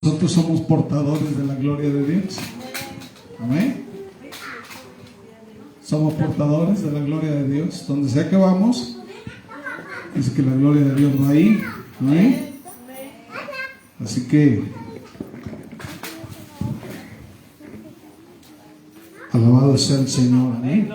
Nosotros somos portadores de la gloria de Dios. Amén. Somos portadores de la gloria de Dios. Donde sea que vamos, dice que la gloria de Dios va ahí. Amén. Así que alabado sea el Señor. Amén.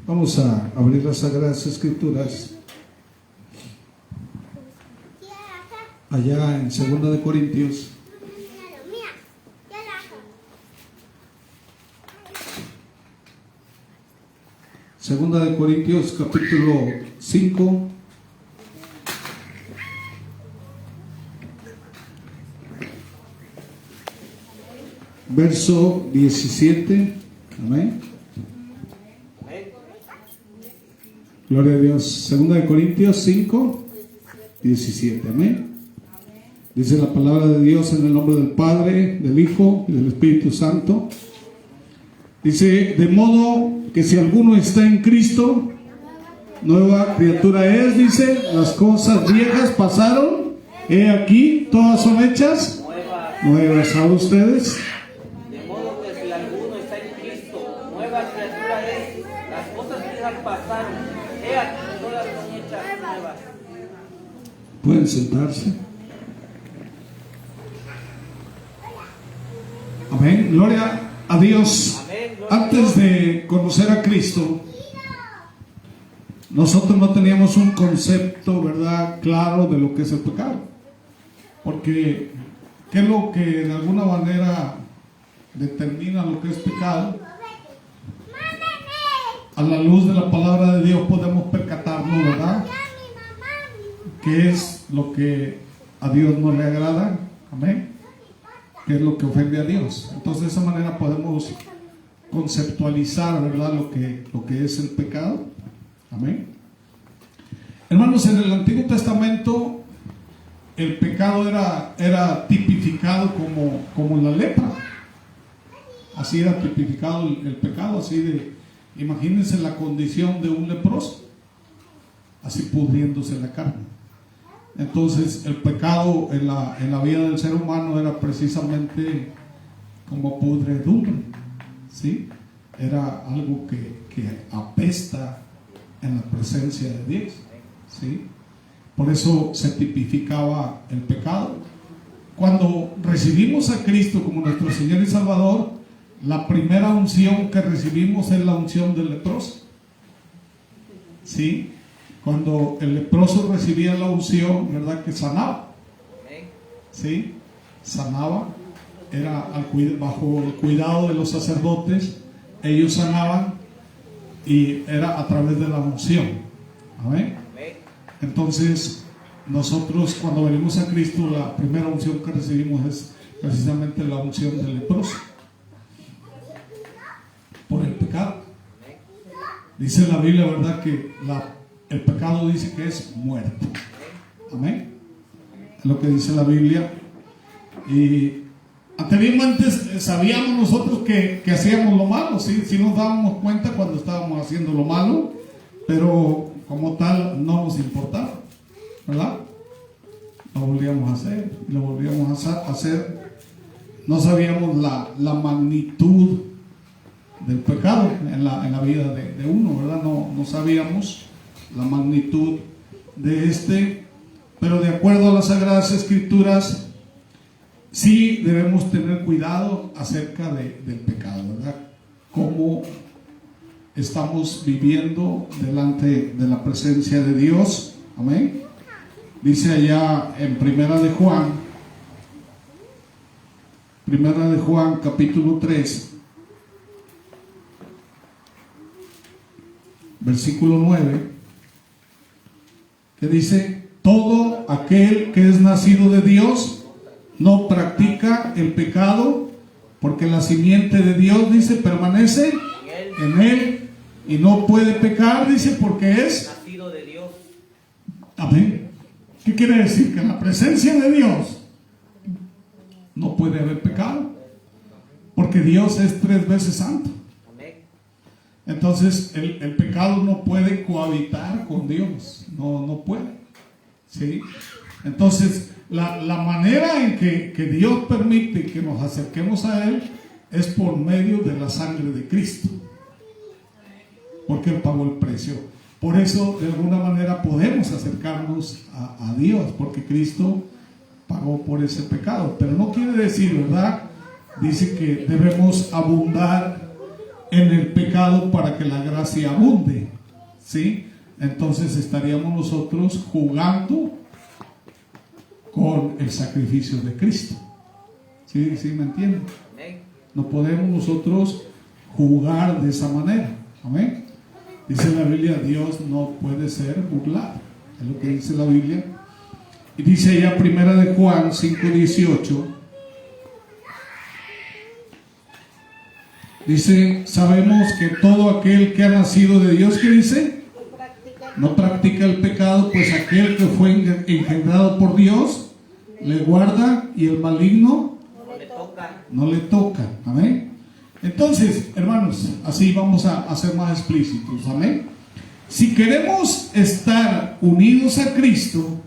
Vamos a abrir las Sagradas Escrituras allá en 2 de Corintios. Segunda de Corintios, capítulo 5. Verso 17. Amén. Gloria a Dios. Segunda de Corintios 5, 17. Amén. Dice la palabra de Dios en el nombre del Padre, del Hijo y del Espíritu Santo. Dice: de modo que si alguno está en Cristo, nueva criatura es. Dice: las cosas viejas pasaron, he aquí, todas son hechas nuevas. ¿Saben ustedes? De modo que si alguno está en Cristo, nueva criatura es. Las cosas viejas pasaron, he aquí, todas son hechas nuevas. Pueden sentarse. Amén. Gloria a Dios. Antes de conocer a Cristo, nosotros no teníamos un concepto, ¿verdad?, claro de lo que es el pecado. Porque ¿qué es lo que de alguna manera determina lo que es pecado? A la luz de la palabra de Dios podemos percatarnos, ¿verdad?, qué es lo que a Dios no le agrada. Amén. Qué es lo que ofende a Dios. Entonces de esa manera podemos conceptualizar, ¿verdad?, lo que es el pecado. Amén. Hermanos, en el Antiguo Testamento el pecado era tipificado como la lepra. Así era tipificado el pecado, así de, imagínense la condición de un leproso, así pudriéndose la carne. Entonces el pecado en la vida del ser humano era precisamente como pudredumbre, ¿sí? Era algo que apesta en la presencia de Dios, ¿sí? Por eso se tipificaba el pecado. Cuando recibimos a Cristo como nuestro Señor y Salvador, la primera unción que recibimos es la unción del leproso, ¿sí? Cuando el leproso recibía la unción, ¿verdad?, que sanaba, ¿sí? Sanaba, era bajo el cuidado de los sacerdotes, ellos sanaban y era a través de la unción. Amén. Entonces nosotros, cuando venimos a Cristo, la primera unción que recibimos es precisamente la unción del leproso por el pecado. Dice la Biblia, ¿verdad?, que el pecado dice que es muerte. Amén. Es lo que dice la Biblia. Y antes sabíamos nosotros que hacíamos lo malo, ¿sí? Sí nos dábamos cuenta cuando estábamos haciendo lo malo, pero como tal no nos importaba, ¿verdad? Lo volvíamos a hacer, lo volvíamos a hacer. No sabíamos la magnitud del pecado en la vida de uno, ¿verdad? No sabíamos la magnitud de pero de acuerdo a las Sagradas Escrituras, sí debemos tener cuidado acerca del pecado, ¿verdad? Cómo estamos viviendo delante de la presencia de Dios. Amén. Dice allá en Primera de Juan capítulo 3, versículo 9, que dice: todo aquel que es nacido de Dios no practica el pecado, porque la simiente de Dios, dice, permanece en él, Y no puede pecar, dice, porque es nacido de Dios. amén. ¿Qué quiere decir? Que en la presencia de Dios no puede haber pecado, porque Dios es 3 veces santo. Amén. Entonces el pecado no puede cohabitar con Dios, no puede, ¿sí? Entonces la manera en que Dios permite que nos acerquemos a Él es por medio de la sangre de Cristo, porque Él pagó el precio. Por eso de alguna manera podemos acercarnos a Dios, porque Cristo pagó por ese pecado. Pero no quiere decir, ¿verdad? Dice que debemos abundar en el pecado para que la gracia abunde, ¿sí? Entonces estaríamos nosotros jugando con el sacrificio de Cristo. ¿Sí? ¿Sí me entienden? No podemos nosotros jugar de esa manera. Amén. Dice la Biblia, Dios no puede ser burlado. Es lo que dice la Biblia. Y dice allá primera de Juan 5:18. Dice, sabemos que todo aquel que ha nacido de Dios, ¿qué dice? No practica el pecado, pues aquel que fue engendrado por Dios le guarda y el maligno no le toca. Amén. Entonces, hermanos, así vamos a ser más explícitos. Amén. Si queremos estar unidos a Cristo,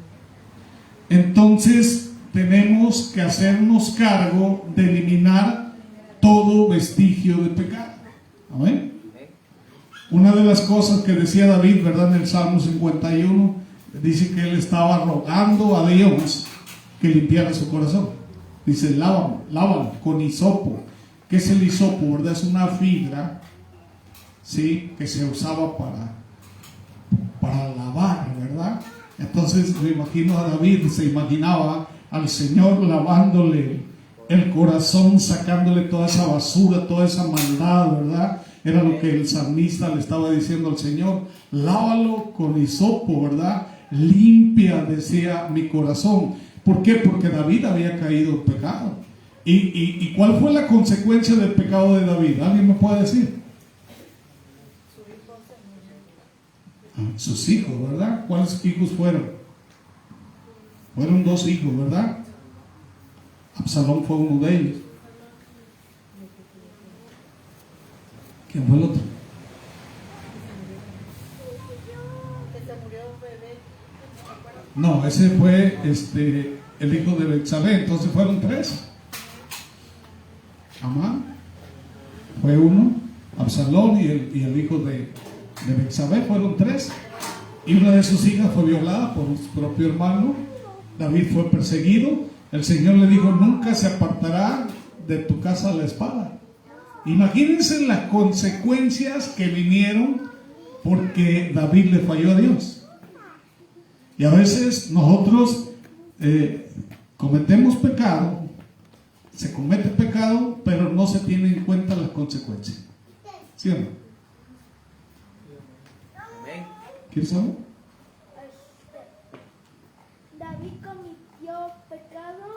entonces tenemos que hacernos cargo de eliminar todo vestigio de pecado. Amén. Una de las cosas que decía David, ¿verdad? En el Salmo 51, dice que él estaba rogando a Dios que limpiara su corazón. Dice, lávalo con hisopo. ¿Qué es el hisopo? ¿Verdad? Es una fibra, ¿sí?, que se usaba para lavar, ¿verdad? Entonces me imagino a David, se imaginaba al Señor lavándole el corazón, sacándole toda esa basura, toda esa maldad, ¿verdad? Era lo que el salmista le estaba diciendo al Señor: lávalo con hisopo, ¿verdad? Limpia, decía, mi corazón. ¿Por qué? Porque David había caído en pecado. ¿Y cuál fue la consecuencia del pecado de David? ¿Alguien me puede decir? Sus hijos, ¿verdad? ¿Cuáles hijos fueron? Fueron 2 hijos, ¿verdad? Absalón fue uno de ellos. ¿Quién fue el otro? No, ese fue el hijo de Betsabé. Entonces fueron 3. Amán fue uno, Absalón y el hijo de Betsabé fueron 3. Y una de sus hijas fue violada por su propio hermano. David fue perseguido. El Señor le dijo: nunca se apartará de tu casa la espada. Imagínense las consecuencias que vinieron porque David le falló a Dios. Y a veces nosotros cometemos pecado, se comete pecado, pero no se tienen en cuenta las consecuencias. ¿Sí o no? ¿Quieres saber? David cometió pecado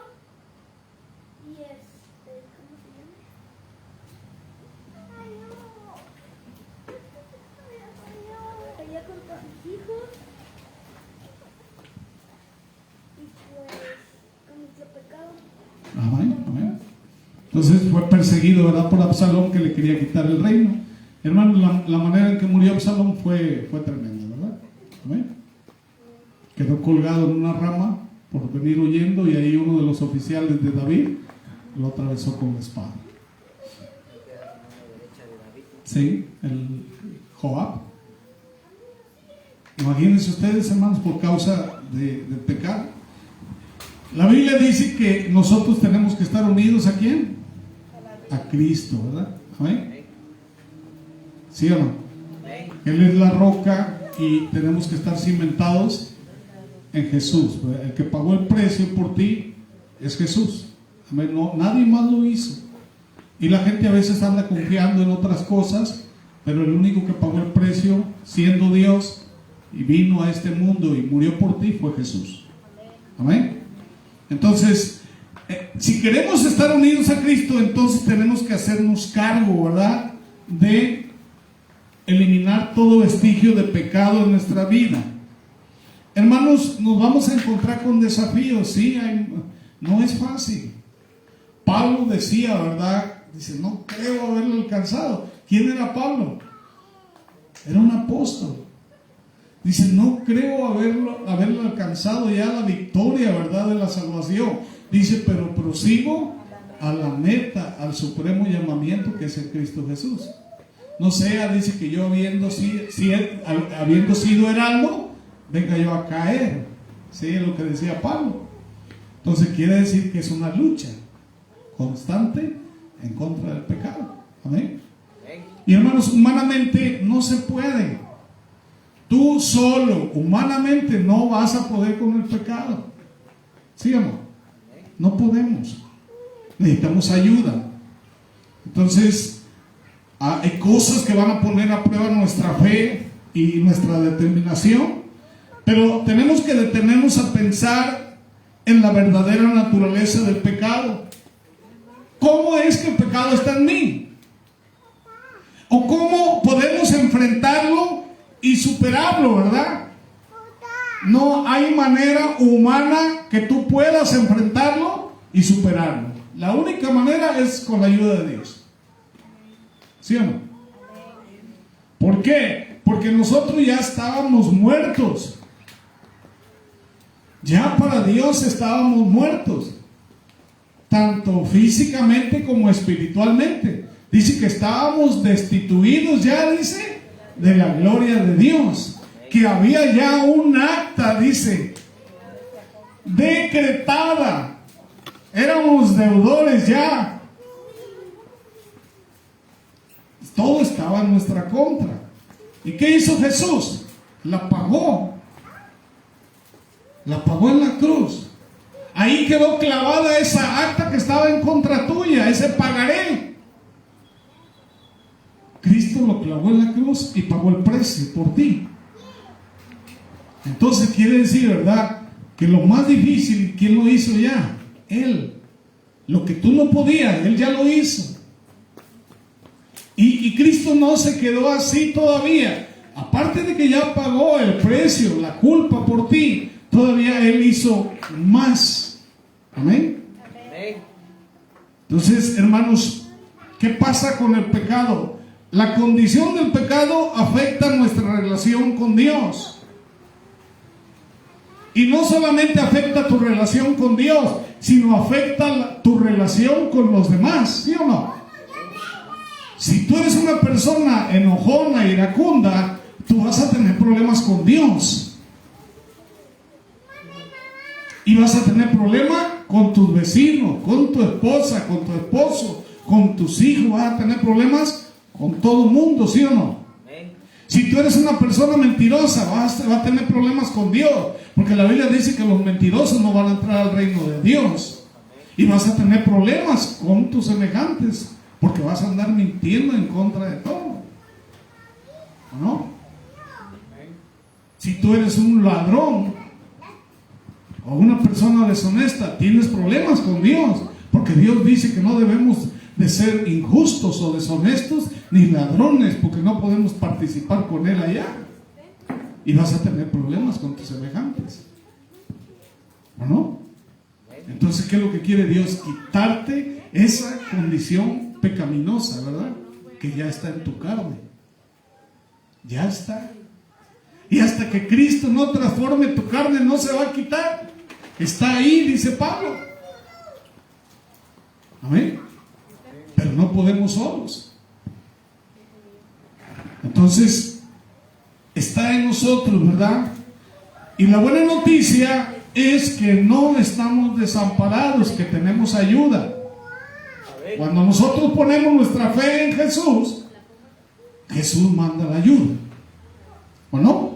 y ¿cómo se llama? Peleó contra sus hijos y pues cometió pecado. Amén, amén. Entonces fue perseguido, ¿verdad?, por Absalón, que le quería quitar el reino. Hermano, la manera en que murió Absalón fue tremenda, ¿verdad? Amén. Quedó colgado en una rama por venir huyendo, y ahí uno de los oficiales de David lo atravesó con la espada. Sí, el Joab. Imagínense ustedes, hermanos, por causa de pecado. La Biblia dice que nosotros tenemos que estar unidos ¿a quién? A Cristo, ¿verdad? Amén. ¿Sí o no? Él es la roca y tenemos que estar cimentados en Jesús. El que pagó el precio por ti es Jesús. Amén. No, nadie más lo hizo. Y la gente a veces anda confiando en otras cosas, pero el único que pagó el precio, siendo Dios, y vino a este mundo y murió por ti, fue Jesús. Amén. Entonces, si queremos estar unidos a Cristo, entonces tenemos que hacernos cargo, ¿verdad?, de eliminar todo vestigio de pecado en nuestra vida. Hermanos, nos vamos a encontrar con desafíos, sí, no es fácil. Pablo decía, ¿verdad? Dice, no creo haberlo alcanzado. ¿Quién era Pablo? Era un apóstol. Dice, no creo haberlo alcanzado ya la victoria, ¿verdad?, de la salvación. Dice, pero prosigo a la meta, al supremo llamamiento que es el Cristo Jesús. No sea, dice, que yo habiendo sido heraldo, venga yo a caer. Sí, es lo que decía Pablo. Entonces quiere decir que es una lucha constante en contra del pecado. Amén. Y hermanos, humanamente no se puede. Tú solo, humanamente, no vas a poder con el pecado. ¿Sí o no? No podemos. Necesitamos ayuda. Entonces, hay cosas que van a poner a prueba nuestra fe y nuestra determinación. Pero tenemos que detenernos a pensar en la verdadera naturaleza del pecado. ¿Cómo es que el pecado está en mí? ¿O cómo podemos enfrentarlo y superarlo, verdad? No hay manera humana que tú puedas enfrentarlo y superarlo. La única manera es con la ayuda de Dios. ¿Sí o no? ¿Por qué? Porque nosotros ya estábamos muertos. Ya para Dios estábamos muertos, tanto físicamente como espiritualmente. Dice que estábamos destituidos ya, dice, de la gloria de Dios. Que había ya un acta, dice, decretada. Éramos deudores ya. Todo estaba en nuestra contra. ¿Y qué hizo Jesús? La pagó. La pagó en la cruz. Ahí quedó clavada esa acta que estaba en contra tuya, ese pagaré. Cristo lo clavó en la cruz y pagó el precio por ti. Entonces quiere decir, ¿verdad?, que lo más difícil, ¿quién lo hizo ya? Él. Lo que tú no podías, Él ya lo hizo. Y Cristo no se quedó así todavía. Aparte de que ya pagó el precio, la culpa por ti, todavía Él hizo más. Amén. Entonces, hermanos, ¿qué pasa con el pecado? La condición del pecado afecta nuestra relación con Dios. Y no solamente afecta tu relación con Dios, sino afecta tu relación con los demás, ¿sí o no? Si tú eres una persona enojona, iracunda, tú vas a tener problemas con Dios. Y vas a tener problemas con tus vecinos, con tu esposa, con tu esposo, con tus hijos. Vas a tener problemas con todo el mundo, ¿sí o no? Si tú eres una persona mentirosa, vas a tener problemas con Dios. Porque la Biblia dice que los mentirosos no van a entrar al reino de Dios. Y vas a tener problemas con tus semejantes, porque vas a andar mintiendo en contra de todo. ¿O no? Si tú eres un ladrón o una persona deshonesta, tienes problemas con Dios, porque Dios dice que no debemos de ser injustos o deshonestos ni ladrones, porque no podemos participar con Él allá. Y vas a tener problemas con tus semejantes, ¿o no? Entonces, ¿qué es lo que quiere Dios? Quitarte esa condición pecaminosa, ¿verdad?, que ya está en tu carne. Ya está. Y hasta que Cristo no transforme tu carne, no se va a quitar. Está ahí, dice Pablo. Amén. Pero no podemos solos. Entonces, está en nosotros, ¿verdad? Y la buena noticia es que no estamos desamparados, que tenemos ayuda. Cuando nosotros ponemos nuestra fe en Jesús, Jesús manda la ayuda. ¿O no?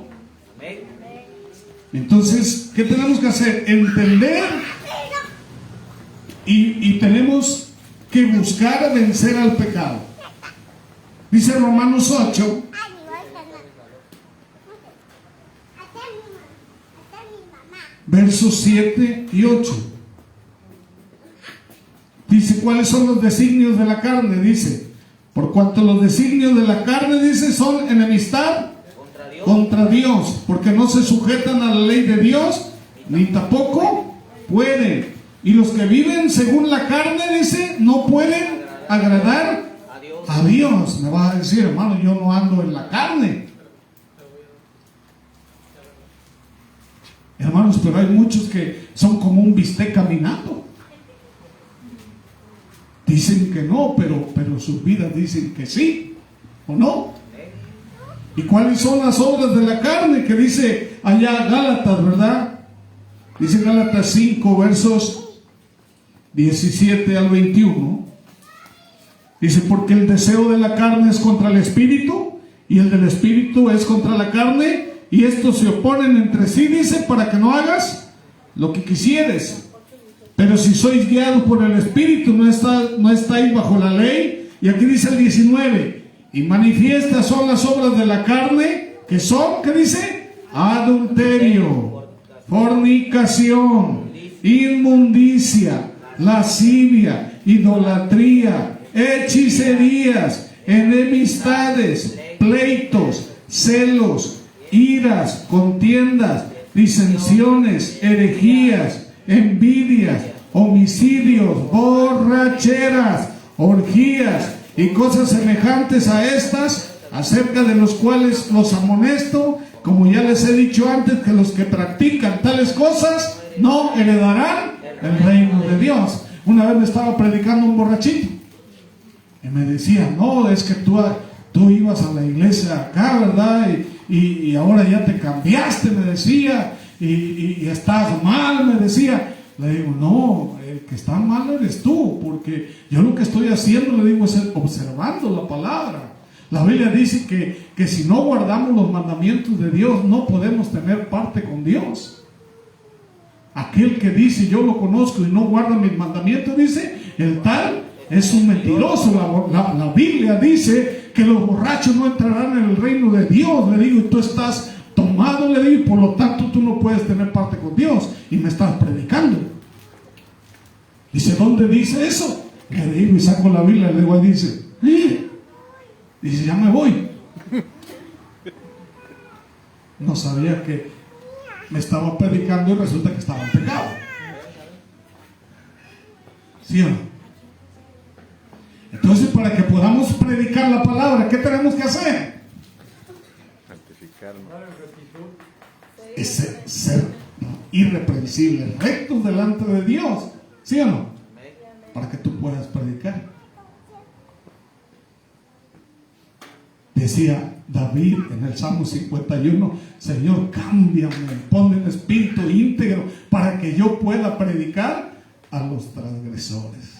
Entonces, ¿qué tenemos que hacer? Entender y tenemos que buscar vencer al pecado. Dice Romanos 8, versos 7 y 8. Dice, ¿cuáles son los designios de la carne? Dice, Por cuanto los designios de la carne, dice, son enemistad contra Dios, porque no se sujetan a la ley de Dios, ni tampoco pueden. Y los que viven según la carne, dice, no pueden agradar a Dios. Me vas a decir, hermano, yo no ando en la carne. Hermanos, pero hay muchos que son como un bistec caminando. Dicen que no, pero sus vidas dicen que sí, ¿o no? ¿Y cuáles son las obras de la carne? Que dice allá Gálatas, ¿verdad? Dice Gálatas 5, versos 17 al 21. Dice, porque el deseo de la carne es contra el espíritu, y el del espíritu es contra la carne, y estos se oponen entre sí, dice, para que no hagas lo que quisieres. Pero si sois guiados por el espíritu, no estáis bajo la ley. Y aquí dice el 19, y manifiestas son las obras de la carne, que son, ¿qué dice? Adulterio, fornicación, inmundicia, lascivia, idolatría, hechicerías, enemistades, pleitos, celos, iras, contiendas, disensiones, herejías, envidias, homicidios, borracheras, orgías y cosas semejantes a estas, acerca de los cuales los amonesto, como ya les he dicho antes, que los que practican tales cosas no heredarán el reino de Dios. Una vez me estaba predicando un borrachito y me decía, no, es que tú ibas a la iglesia acá, ¿verdad? Y ahora ya te cambiaste, me decía, y estás mal, me decía. Le digo, no, el que está mal eres tú, porque yo lo que estoy haciendo, le digo, es observando la palabra. La Biblia dice que si no guardamos los mandamientos de Dios, no podemos tener parte con Dios. Aquel que dice, yo lo conozco y no guarda mis mandamientos, dice, el tal es un mentiroso. La Biblia dice que los borrachos no entrarán en el reino de Dios. Le digo, y tú estás tomado, le digo, y por lo tanto tú no puedes tener parte con Dios, y me estás predicando. Dice, ¿dónde dice eso? Le digo, y saco la Biblia, le digo, ahí dice, dice, ya me voy. No sabía que me estaba predicando y resulta que estaba en pecado. ¿Sí o no? Entonces, para que podamos predicar la palabra, ¿qué tenemos que hacer? Es ser irreprensibles, rectos delante de Dios, ¿sí o no? Para que tú puedas predicar. Decía David en el Salmo 51, Señor, cámbiame, ponme un espíritu íntegro para que yo pueda predicar a los transgresores.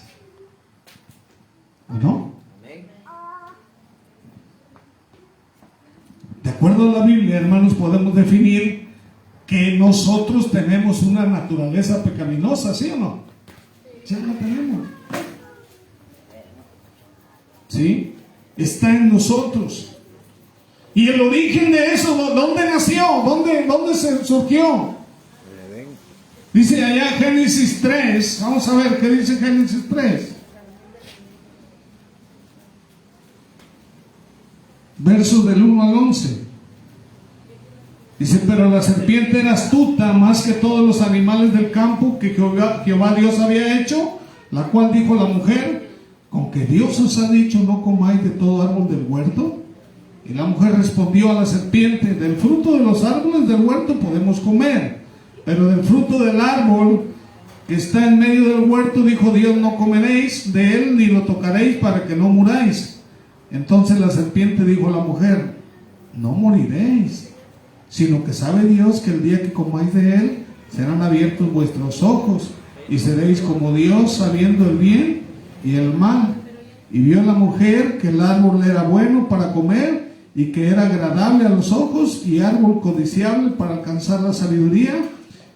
¿No? De acuerdo a la Biblia, hermanos, podemos definir que nosotros tenemos una naturaleza pecaminosa, ¿sí o no? Ya la tenemos. ¿Sí? Está en nosotros. Y el origen de eso, ¿dónde nació? ¿Dónde se surgió? Dice allá Génesis 3. Vamos a ver qué dice Génesis 3. Versos del 1 al 11. Dice, pero la serpiente era astuta más que todos los animales del campo que Jehová Dios había hecho, la cual dijo a la mujer, ¿con que Dios os ha dicho no comáis de todo árbol del huerto? Y la mujer respondió a la serpiente, del fruto de los árboles del huerto podemos comer, pero del fruto del árbol que está en medio del huerto, dijo Dios, no comeréis de él ni lo tocaréis para que no muráis. Entonces la serpiente dijo a la mujer, no moriréis, sino que sabe Dios que el día que comáis de él, serán abiertos vuestros ojos, y seréis como Dios, sabiendo el bien y el mal. Y vio la mujer que el árbol era bueno para comer, y que era agradable a los ojos, y árbol codiciable para alcanzar la sabiduría,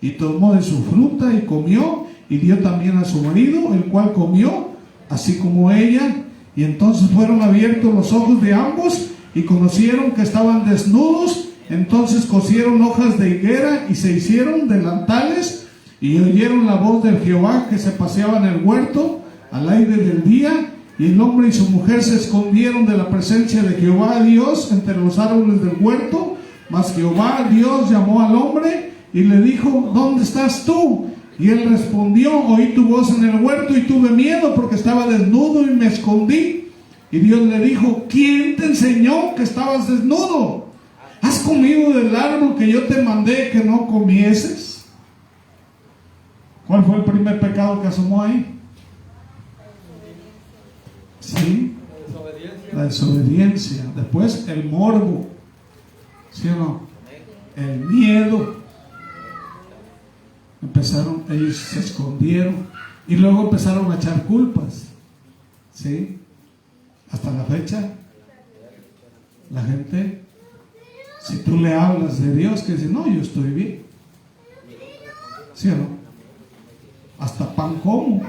y tomó de su fruta y comió, y dio también a su marido, el cual comió, así como ella. Y entonces fueron abiertos los ojos de ambos, y conocieron que estaban desnudos. Entonces cosieron hojas de higuera y se hicieron delantales, y oyeron la voz del Jehová que se paseaba en el huerto al aire del día, Y el hombre y su mujer se escondieron de la presencia de Jehová Dios entre los árboles del huerto. Mas Jehová Dios llamó al hombre y le dijo: ¿dónde estás tú? Y él respondió: oí tu voz en el huerto y tuve miedo porque estaba desnudo y me escondí. Y Dios le dijo: ¿quién te enseñó que estabas desnudo? ¿Has comido del árbol que yo te mandé que no comieses? ¿Cuál fue el primer pecado que asomó ahí? Sí, la desobediencia. Después el morbo, ¿sí o no? El miedo. Empezaron, ellos se escondieron y luego empezaron a echar culpas. ¿Sí? Hasta la fecha, la gente, si tú le hablas de Dios, que dice: no, yo estoy bien. ¿Sí o no? Hasta pan como,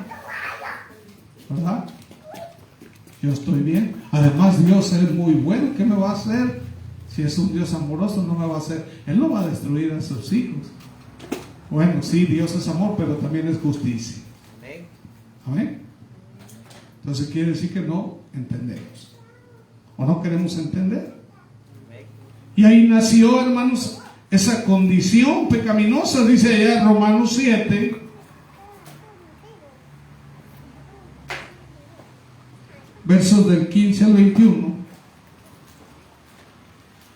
¿verdad? Yo estoy bien. Además, Dios es muy bueno. ¿Qué me va a hacer? Si es un Dios amoroso, no me va a hacer. Él no va a destruir a sus hijos. Bueno, sí, Dios es amor, pero también es justicia. Amén. Entonces quiere decir que no entendemos, o no queremos entender. Y ahí nació, hermanos, esa condición pecaminosa. Dice allá Romanos 7, versos del 15 al 21.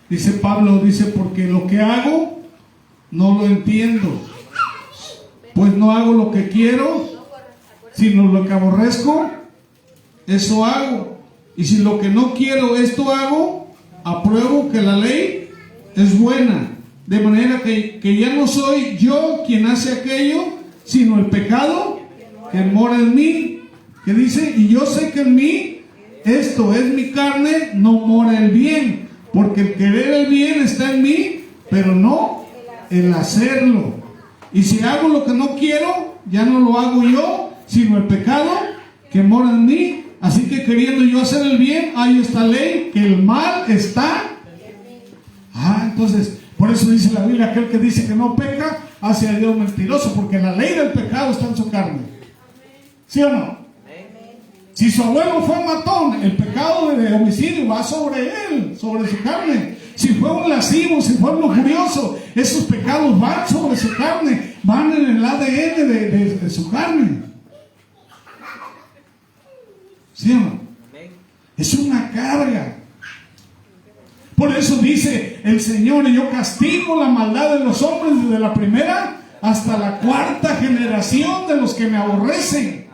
Dice Pablo, dice: porque lo que hago no lo entiendo, pues no hago lo que quiero, sino lo que aborrezco, eso hago. Y si lo que no quiero, esto hago, apruebo que la ley es buena. De manera que ya no soy yo quien hace aquello, sino el pecado que mora en mí. Que dice: y yo sé que en mí, esto es mi carne, no mora el bien. Porque el querer el bien está en mí, pero no el hacerlo. Y si hago lo que no quiero, ya no lo hago yo, sino el pecado que mora en mí. Así que queriendo yo hacer el bien, hay esta ley, que el mal está. Entonces, por eso dice la Biblia: aquel que dice que no peca, hace a Dios mentiroso, porque la ley del pecado está en su carne. ¿Sí o no? Si su abuelo fue matón, el pecado de homicidio va sobre él, sobre su carne. Si fue un lascivo, si fue un lujurioso, esos pecados van sobre su carne, van en el ADN de su carne. ¿Sí o no? Es una carga. Por eso dice el Señor: y yo castigo la maldad de los hombres desde la primera hasta la cuarta generación de los que me aborrecen.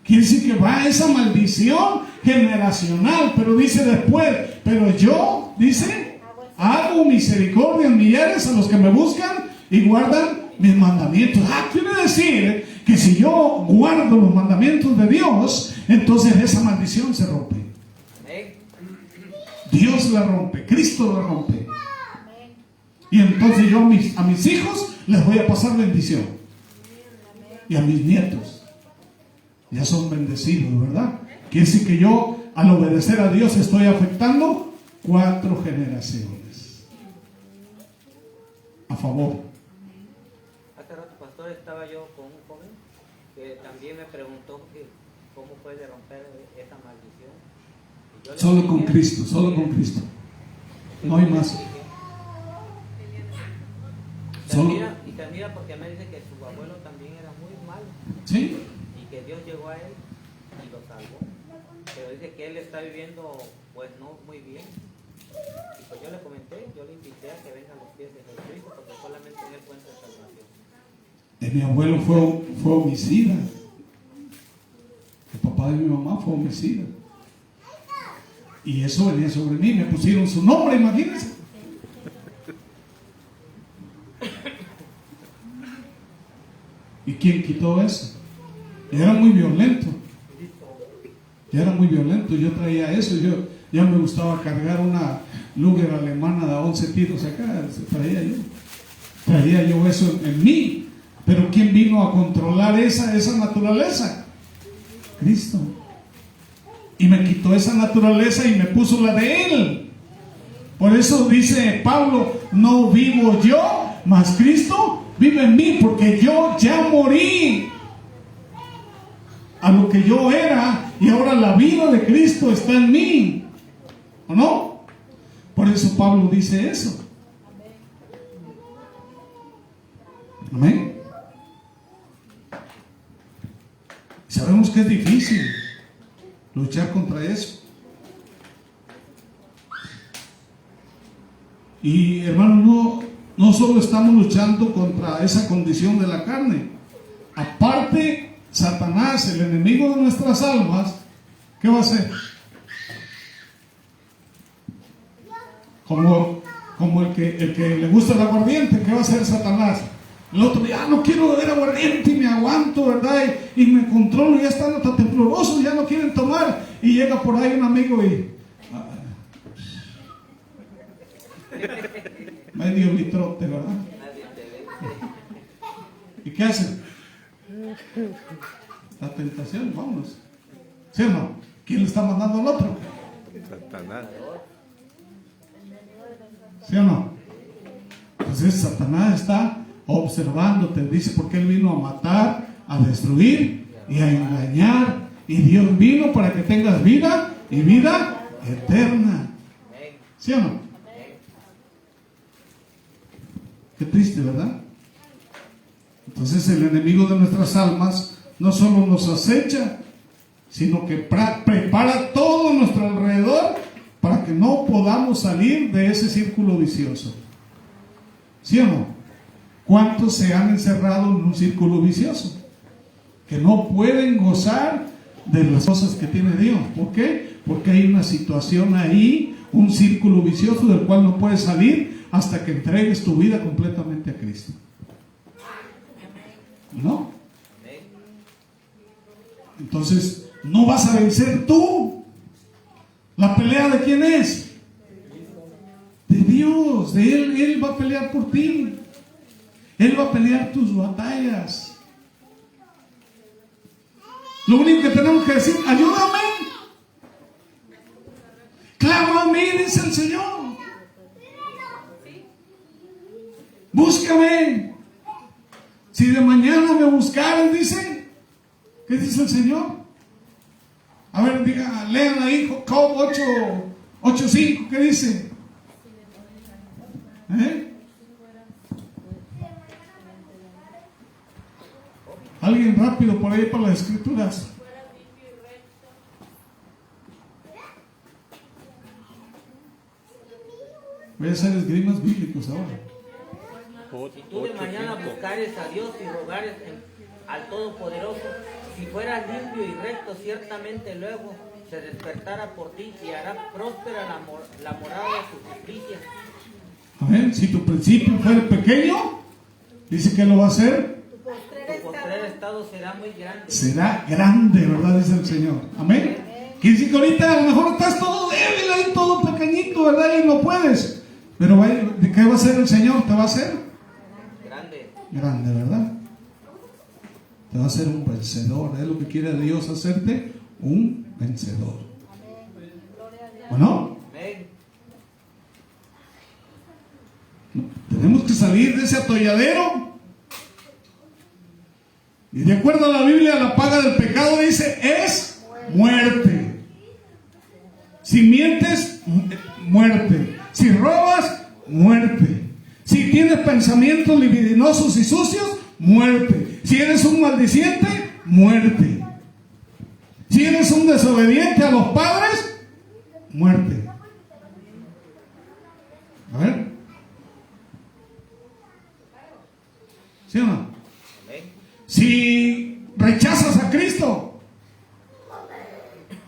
Quiere decir que va esa maldición generacional. Pero dice después: pero yo, dice, hago misericordia en millares a los que me buscan y guardan mis mandamientos. Quiere decir que si yo guardo los mandamientos de Dios, entonces esa maldición se rompe. Dios la rompe, Cristo la rompe. Y entonces yo a mis hijos les voy a pasar bendición. Y a mis nietos ya son bendecidos, ¿verdad? Quiere decir que yo, al obedecer a Dios, estoy afectando 4 generaciones a favor. Hace rato, pastor, estaba yo con un joven que también me preguntó que cómo puede romper esa maldición. Y yo Solo con Cristo, solo con Cristo. No hay más. Y se mira porque me dice que su abuelo también era muy malo. ¿Sí? Que Dios llegó a él y lo salvó, pero dice que él está viviendo pues no muy bien. Y pues yo le comenté, yo le invité a que venga a los pies de Jesucristo, porque solamente en él encuentra salvación. Mi abuelo fue homicida. El papá de mi mamá fue homicida. Y eso venía sobre mí, me pusieron su nombre, imagínense. ¿Y quién quitó eso? Y era muy violento. Yo traía eso. Ya me gustaba cargar una Luger alemana de 11 tiros acá. Traía yo eso en mí. Pero ¿quién vino a controlar esa naturaleza? Cristo. Y me quitó esa naturaleza y me puso la de Él. Por eso dice Pablo: no vivo yo, mas Cristo vive en mí, porque yo ya morí a lo que yo era y ahora la vida de Cristo está en mí. ¿O no? Por eso Pablo dice eso. Amén. Sabemos que es difícil luchar contra eso. Y hermano, no solo estamos luchando contra esa condición de la carne. Aparte, Satanás, el enemigo de nuestras almas, ¿qué va a hacer? Como el que le gusta el aguardiente, ¿qué va a hacer Satanás? El otro día, no quiero beber aguardiente y me aguanto, ¿verdad? Y me controlo, ya están hasta temblorosos, ya no quieren tomar. Y llega por ahí un amigo y medio litrote, ¿verdad? ¿Y qué hace? La tentación, vámonos. ¿Sí o no? ¿Quién le está mandando al otro? Satanás. ¿Sí o no? Entonces Satanás está observándote, dice, porque él vino a matar, a destruir y a engañar, y Dios vino para que tengas vida y vida eterna. ¿Sí o no? Qué triste, ¿verdad? Entonces el enemigo de nuestras almas no solo nos acecha, sino que prepara todo a nuestro alrededor para que no podamos salir de ese círculo vicioso. ¿Sí o no? ¿Cuántos se han encerrado en un círculo vicioso? Que no pueden gozar de las cosas que tiene Dios. ¿Por qué? Porque hay una situación ahí, un círculo vicioso del cual no puedes salir hasta que entregues tu vida completamente a Cristo. ¿No? Entonces, no vas a vencer tú. ¿La pelea de quién es? De Dios, de Él. Él va a pelear por ti. Él va a pelear tus batallas. Lo único que tenemos que decir, ayúdame. Clama a mí, dice el Señor. Búscame. Si de mañana me buscares, dice. ¿Qué dice el Señor? A ver, diga, lean ahí Job 8:5, ¿qué dice? Alguien rápido por ahí para las escrituras. Voy a hacer esgrimas bíblicos ahora. Si tú de mañana buscares a Dios y rogares al Todopoderoso, si fueras limpio y recto, ciertamente luego se despertará por ti y hará próspera la morada de su justicia. Amén. Si tu principio fuera pequeño, dice que lo va a hacer. Tu postrer estado será muy grande. Será grande, ¿verdad? Dice el Señor. Amén. Quiere decir que ahorita a lo mejor estás todo débil ahí, todo pequeñito, ¿verdad? Y no puedes. Pero ¿de qué va a hacer el Señor? ¿Te va a hacer? Grande. Grande, ¿verdad? Te va a hacer un vencedor. Es lo que quiere Dios, hacerte un vencedor. ¿Bueno? Tenemos que salir de ese atolladero. Y de acuerdo a la Biblia, la paga del pecado dice es muerte. Si mientes, muerte. Si robas, muerte. Si tienes pensamientos libidinosos y sucios, muerte. Si eres un maldiciente, muerte. Si eres un desobediente a los padres, muerte. A ver. ¿Sí o no? Si rechazas a Cristo,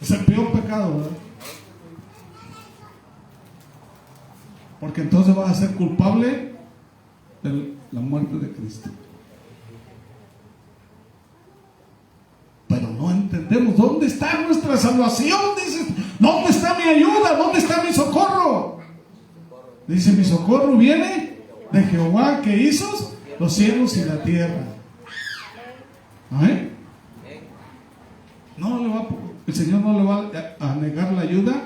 es el peor pecado, ¿verdad? Porque entonces vas a ser culpable de la muerte de Cristo. Pero no entendemos dónde está nuestra salvación. Dices, ¿dónde está mi ayuda? ¿Dónde está mi socorro? Dice, mi socorro viene de Jehová, que hizo los cielos y la tierra. ¿Amén? El Señor no le va a negar la ayuda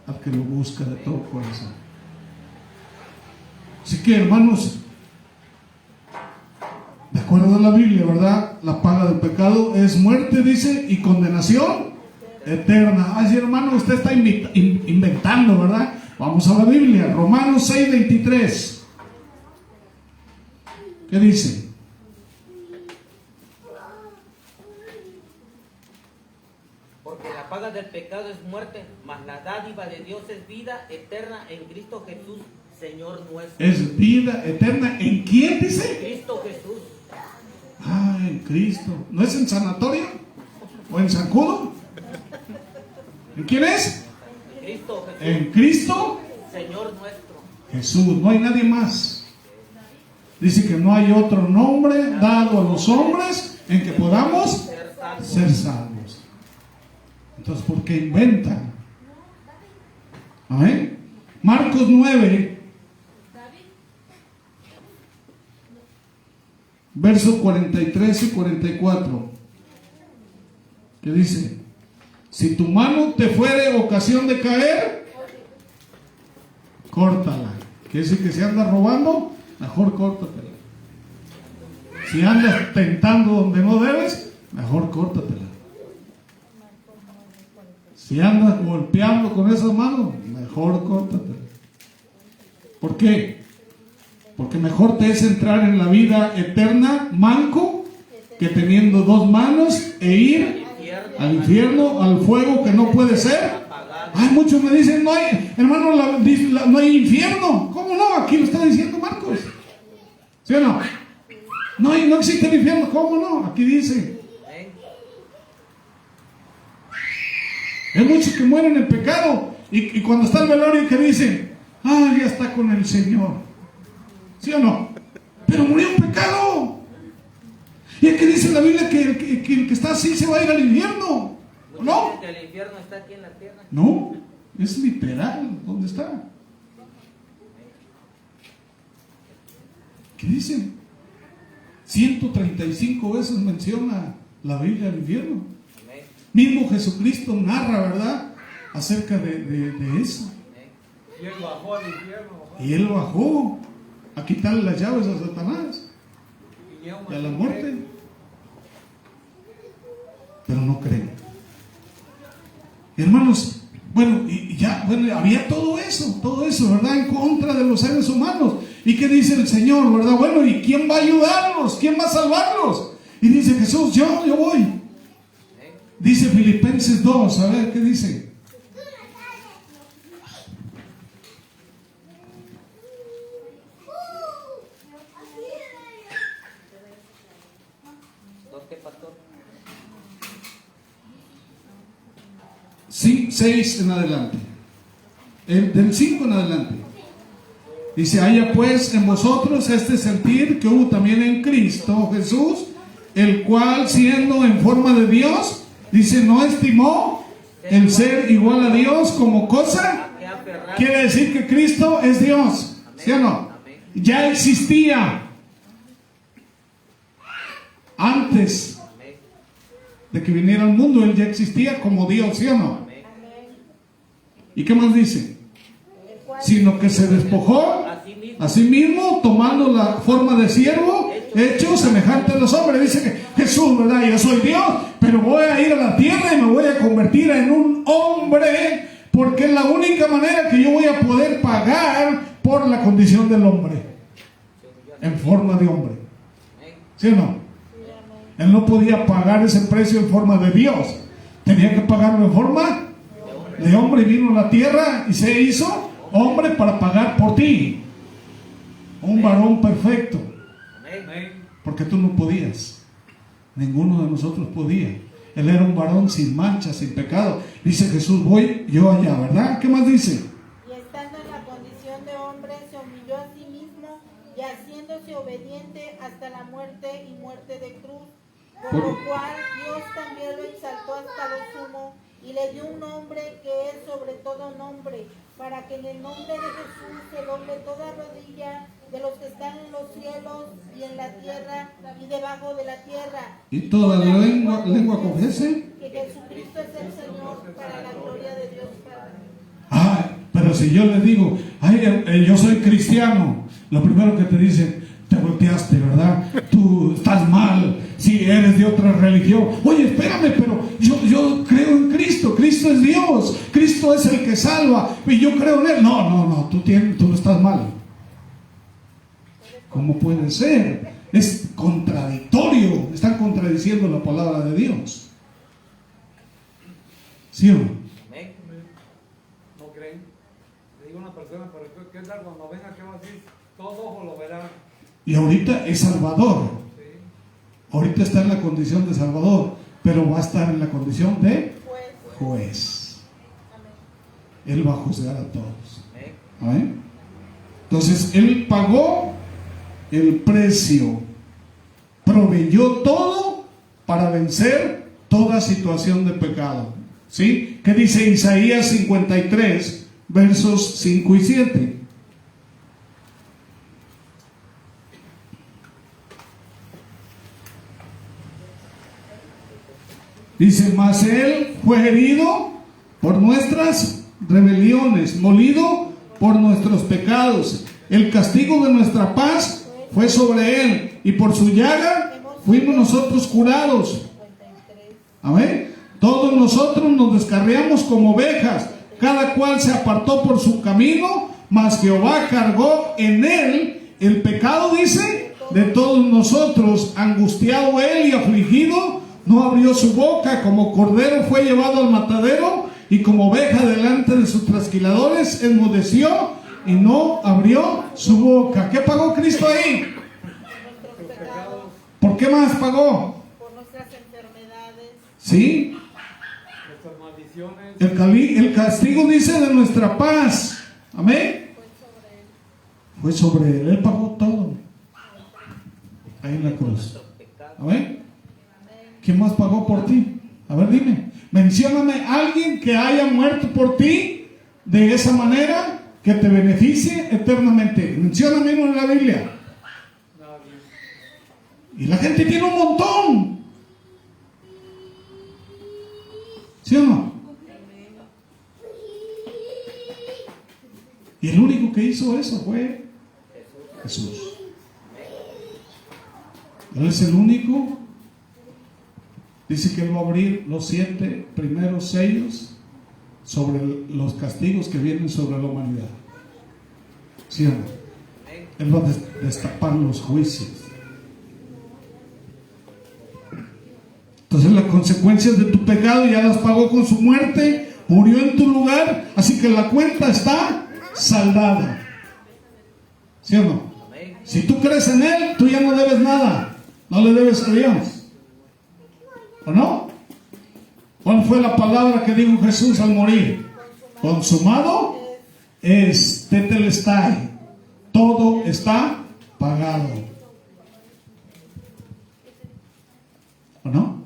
al que lo busca de todo corazón. Así que, hermanos, de acuerdo a la Biblia, ¿verdad? La paga del pecado es muerte, dice, y condenación eterna. Ay, sí, hermano, usted está inventando, ¿verdad? Vamos a la Biblia, Romanos 6:23. ¿Qué dice? Porque la paga del pecado es muerte, mas la dádiva de Dios es vida eterna en Cristo Jesús, Señor nuestro. Es vida eterna. ¿En quién dice? Cristo Jesús. Ah, en Cristo. ¿No es en sanatorio? ¿O en Zancudo? ¿En quién es? Cristo Jesús, En Cristo Señor nuestro. Jesús. No hay nadie más. Dice que no hay otro nombre dado a los hombres en que podamos ser salvos. Entonces, ¿por qué inventan? Amén. Marcos 9, versos 43 y 44. ¿Qué dice? Si tu mano te fuere ocasión de caer, córtala. Quiere decir que si andas robando, mejor córtatela. Si andas tentando donde no debes, mejor córtatela. Si andas golpeando con esas manos, mejor córtatela. ¿Por qué? Porque mejor te es entrar en la vida eterna manco que teniendo dos manos e ir al infierno, al fuego que no puede ser. Ay, muchos me dicen, no hay, hermano, no hay infierno. ¿Cómo no? Aquí lo está diciendo Marcos. ¿Sí o no? No existe el infierno. ¿Cómo no? Aquí dice. Hay muchos que mueren en pecado y cuando está el velorio que dicen, ya está con el Señor. ¿Sí o no? Pero murió en pecado. Y es que dice la Biblia que el que está así se va a ir al infierno. ¿No? Que el infierno está aquí en la tierra. No, es literal. ¿Dónde está? ¿Qué dice? 135 veces menciona la Biblia el infierno. Mismo Jesucristo narra, ¿verdad?, acerca de eso. Y él bajó al infierno. Y Él bajó a quitarle las llaves a Satanás y a la muerte. Pero no creen. Hermanos, había todo eso, ¿verdad?, en contra de los seres humanos. ¿Y qué dice el Señor, verdad? Bueno, ¿y quién va a ayudarlos? ¿Quién va a salvarlos? Y dice Jesús, yo voy. Dice Filipenses 2, a ver qué dice. ¿Qué, pastor? 6 en adelante. Del 5 en adelante. Dice, haya pues en vosotros este sentir que hubo también en Cristo Jesús, el cual siendo en forma de Dios, dice, no estimó el ser igual a Dios como cosa. Quiere decir que Cristo es Dios. ¿Sí o no? Ya existía antes de que viniera al mundo. Él ya existía como Dios. ¿Sí o no? ¿Y qué más dice? Sino que se despojó a sí mismo, tomando la forma de siervo, hecho semejante a los hombres. Dice que Jesús, ¿verdad? Yo soy Dios, pero voy a ir a la tierra y me voy a convertir en un hombre, porque es la única manera que yo voy a poder pagar por la condición del hombre, en forma de hombre. ¿Sí o no? Él no podía pagar ese precio en forma de Dios, tenía que pagarlo en forma de hombre, y vino a la tierra y se hizo hombre para pagar por ti. Un varón perfecto. Porque tú no podías. Ninguno de nosotros podía. Él era un varón sin mancha, sin pecado. Dice Jesús, voy yo allá, ¿verdad? ¿Qué más dice? Y estando en la condición de hombre, se humilló a sí mismo y haciéndose obediente hasta la muerte y muerte de cruz. Por lo cual Dios también lo exaltó hasta lo sumo y le dio un nombre que es sobre todo nombre, para que en el nombre de Jesús se doble toda rodilla de los que están en los cielos y en la tierra y debajo de la tierra. Y toda lengua confiese que Jesucristo es el Señor, para la gloria de Dios Padre. Pero si yo le digo, yo soy cristiano, lo primero que te dicen, te volteaste, ¿verdad? Tú estás mal. Si eres de otra religión, oye, espérame, pero yo creo en Cristo. Cristo es Dios. Cristo es el que salva. Y yo creo en Él. No, tú estás mal. ¿Cómo puede ser? Es contradictorio. Están contradiciendo la palabra de Dios. ¿Sí o no? Amén. ¿No creen? Le digo a una persona, pero ¿qué tal cuando venga? ¿Qué va a decir? Todos ojos lo verán. Y ahorita es Salvador. Ahorita está en la condición de Salvador, pero va a estar en la condición de juez. Él va a juzgar a todos. ¿Amén? Entonces, Él pagó el precio, proveyó todo para vencer toda situación de pecado. ¿Sí? ¿Qué dice Isaías 53, versos 5 y 7? Dice, mas Él fue herido por nuestras rebeliones, molido por nuestros pecados. El castigo de nuestra paz fue sobre Él, y por su llaga fuimos nosotros curados. Amén. Todos nosotros nos descarriamos como ovejas, cada cual se apartó por su camino, mas Jehová cargó en Él el pecado, dice, de todos nosotros. Angustiado Él y afligido, no abrió su boca. Como cordero fue llevado al matadero, y como oveja delante de sus trasquiladores enmudeció y no abrió su boca. ¿Qué pagó Cristo ahí? Nuestros pecados, ¿Por qué más pagó? por nuestras enfermedades, ¿Sí? Nuestras maldiciones. El castigo, dice, de nuestra paz. Amén. Fue sobre Él. Él pagó todo ahí en la cruz. Amén. ¿Quién más pagó por ti? A ver, dime. Mencióname a alguien que haya muerto por ti de esa manera, que te beneficie eternamente. Mencióname uno en la Biblia. Y la gente tiene un montón. ¿Sí o no? Y el único que hizo eso fue Jesús. Él es el único. Dice que Él va a abrir los 7 primeros sellos sobre los castigos que vienen sobre la humanidad. ¿Sí o no? Él va a destapar los juicios. Entonces las consecuencias de tu pecado ya las pagó con su muerte, murió en tu lugar, así que la cuenta está saldada. ¿Sí o no? Si tú crees en Él, tú ya no debes nada, no le debes a Dios. ¿O no? ¿Cuál fue la palabra que dijo Jesús al morir? Consumado es, tetelestai. Todo está pagado. ¿O no?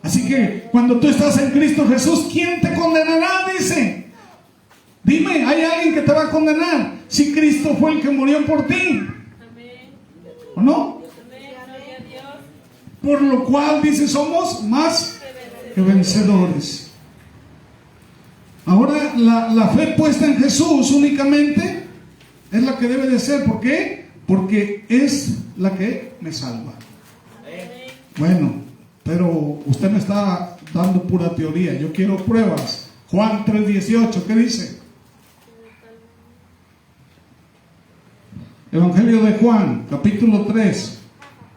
Así que cuando tú estás en Cristo Jesús, ¿quién te condenará? Dice. Dime, ¿hay alguien que te va a condenar? Si Cristo fue el que murió por ti. ¿O no? Por lo cual, dice, somos más que vencedores. Ahora, la fe puesta en Jesús únicamente es la que debe de ser. ¿Por qué? Porque es la que me salva. Bueno, pero usted me está dando pura teoría. Yo quiero pruebas. Juan 3:18, ¿qué dice? Evangelio de Juan, capítulo 3,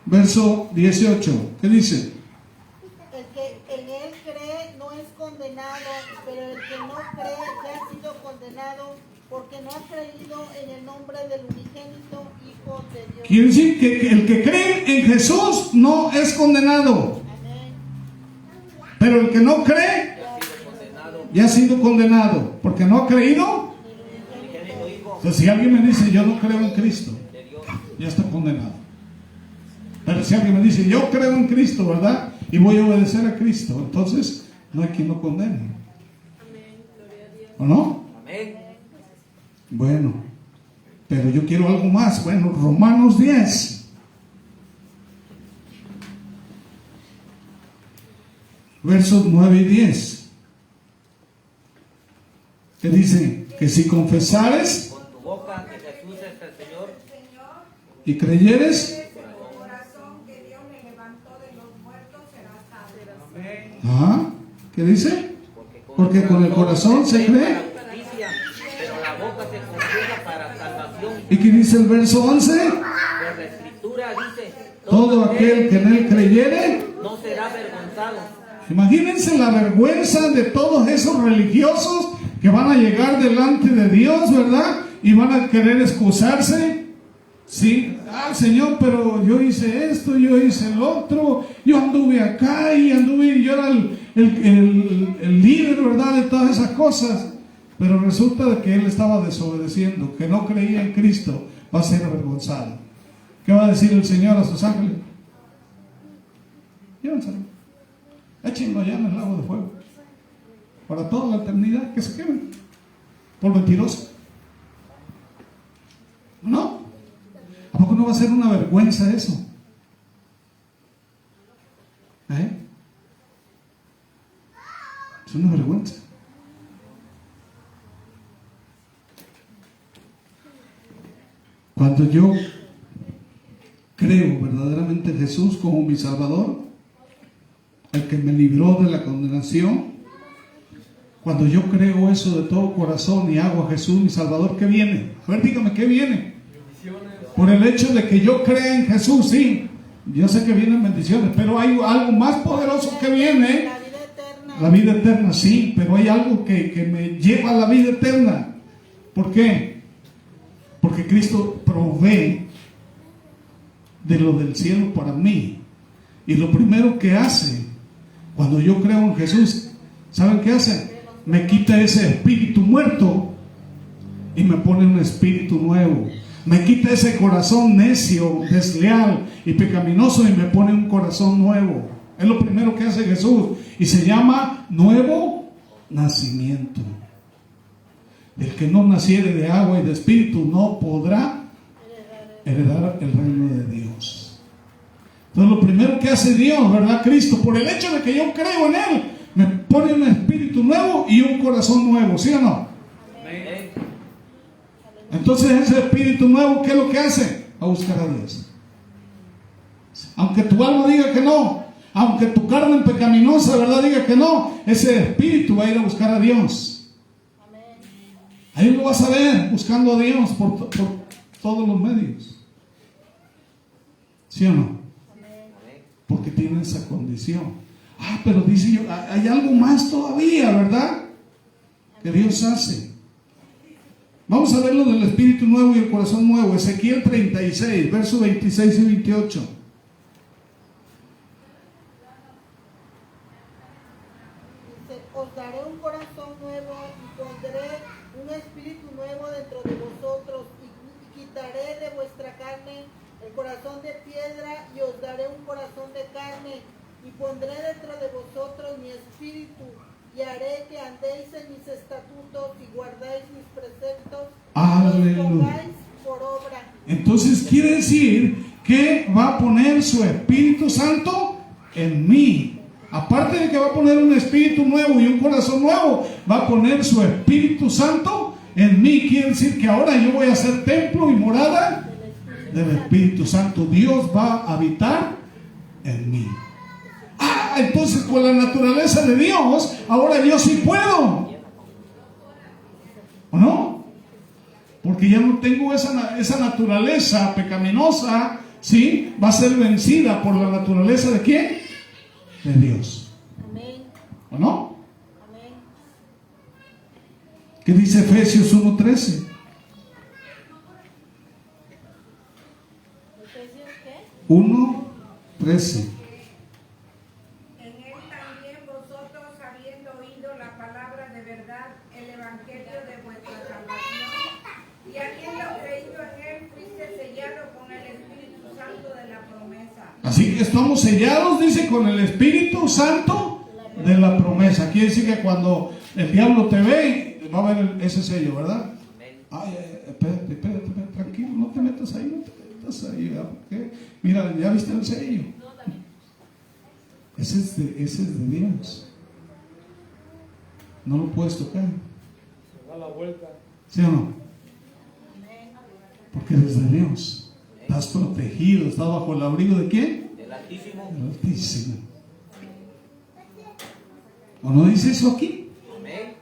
verso 18. ¿Qué dice? el que en Él cree no es condenado, pero el que no cree ya ha sido condenado, porque no ha creído en el nombre del unigénito Hijo de Dios. Quiere decir que el que cree en Jesús no es condenado. Amén. Pero el que no cree ya ha sido condenado. Porque no ha creído. Entonces, si alguien me dice yo no creo en Cristo, ya está condenado. Pero si alguien me dice yo creo en Cristo, ¿verdad? Y voy a obedecer a Cristo, entonces no hay quien lo condene. ¿O no? Bueno, pero yo quiero algo más. Bueno, Romanos 10, versos 9 y 10. Que dice que si confesares con tu boca que Jesús es el Señor y creyeres ¿Ah? ¿Qué dice? Porque con el corazón se cree. para justicia, pero la boca se confiesa para salvación. ¿Y qué dice el verso 11? Pues la escritura dice, Todo aquel que en él creyere. no será avergonzado. Imagínense la vergüenza de todos esos religiosos que van a llegar delante de Dios, ¿verdad? Y van a querer excusarse. Sí, Señor, pero yo hice esto, yo hice el otro, yo anduve acá y yo era el líder, ¿verdad? De todas esas cosas. Pero resulta de que él estaba desobedeciendo, que no creía en Cristo, va a ser avergonzado. ¿Qué va a decir el Señor a sus ángeles? Llévenselo, échenlo allá en el lago de fuego, para toda la eternidad, que se quemen, por mentiroso. ¿No? ¿A poco no va a ser una vergüenza eso? Es una vergüenza. Cuando yo creo verdaderamente en Jesús como mi Salvador, el que me libró de la condenación, cuando yo creo eso de todo corazón y hago a Jesús mi Salvador, ¿qué viene? A ver, dígame, ¿qué viene? Por el hecho de que yo crea en Jesús, sí, yo sé que vienen bendiciones, pero hay algo más poderoso que viene. La vida eterna. La vida eterna, sí, pero hay algo que me lleva a la vida eterna. ¿Por qué? Porque Cristo provee de lo del cielo para mí. Y lo primero que hace, cuando yo creo en Jesús, ¿saben qué hace? Me quita ese espíritu muerto y me pone un espíritu nuevo. Me quita ese corazón necio, desleal y pecaminoso y me pone un corazón nuevo. Es lo primero que hace Jesús y se llama nuevo nacimiento. El que no naciere de agua y de espíritu no podrá heredar el reino de Dios. Entonces lo primero que hace Dios, ¿verdad? Cristo, por el hecho de que yo creo en Él, me pone un espíritu nuevo y un corazón nuevo, ¿sí o no? Amén. Entonces ese espíritu nuevo, ¿qué es lo que hace? A buscar a Dios. Aunque tu alma diga que no, aunque tu carne pecaminosa, ¿verdad?, diga que no, ese espíritu va a ir a buscar a Dios. Ahí lo vas a ver, buscando a Dios por todos los medios. ¿Sí o no? Porque tiene esa condición. Pero dice yo, hay algo más todavía, ¿verdad?, que Dios hace. Vamos a ver lo del espíritu nuevo y el corazón nuevo. Ezequiel 36, versos 26 y 28. Dice, os daré un corazón nuevo y pondré un espíritu nuevo dentro de vosotros y quitaré de vuestra carne el corazón de piedra y os daré un corazón de carne y pondré dentro de vosotros mi espíritu y haré que andéis en mis estatutos y guardáis mis preceptos y los pongáis por obra. Entonces quiere decir que va a poner su Espíritu Santo en mí. Aparte de que va a poner un espíritu nuevo y un corazón nuevo, va a poner su Espíritu Santo en mí. Quiere decir que ahora yo voy a ser templo y morada del Espíritu Santo. Dios va a habitar en mí. Entonces con la naturaleza de Dios, ahora yo sí puedo. ¿O no? Porque ya no tengo esa naturaleza pecaminosa, ¿sí? Va a ser vencida por la naturaleza de ¿quién? De Dios. Amén. ¿O no? Amén. ¿Qué dice Efesios 1:13? ¿Efesios qué? 1:13. Así que estamos sellados, dice, con el Espíritu Santo de la promesa. Quiere decir que cuando el diablo te ve, va a ver ese sello, ¿verdad? Espérate, tranquilo, no te metas ahí, ¿verdad? Porque, mira, ya viste el sello. Ese es de Dios. No lo puedes tocar. Se da la vuelta. ¿Sí o no? Porque eres de Dios. Estás protegido, estás bajo el abrigo de quién? Del Altísimo. Del Altísimo. ¿O no dice eso aquí? Amén.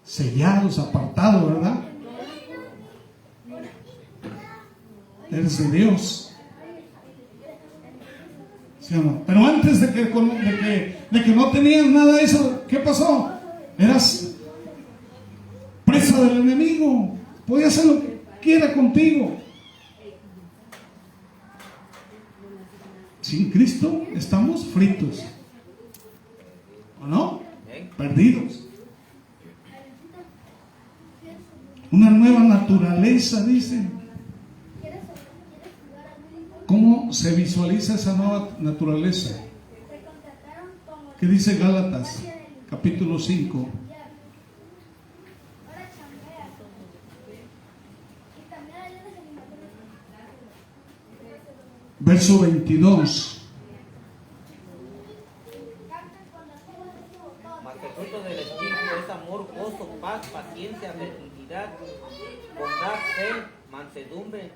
Sellados, apartados, ¿verdad? Eres de Dios. ¿Sí o no? Pero antes de que no tenías nada de eso, ¿qué pasó? Eras presa del enemigo. Podía hacer lo que quiera contigo. Sin Cristo estamos fritos. ¿O no? Perdidos. Una nueva naturaleza, dice. ¿Cómo se visualiza esa nueva naturaleza? ¿Qué dice Gálatas, capítulo 5? Verso 22. Mas el fruto del Espíritu es amor, gozo, paz, paciencia, benignidad, bondad, fe, mansedumbre,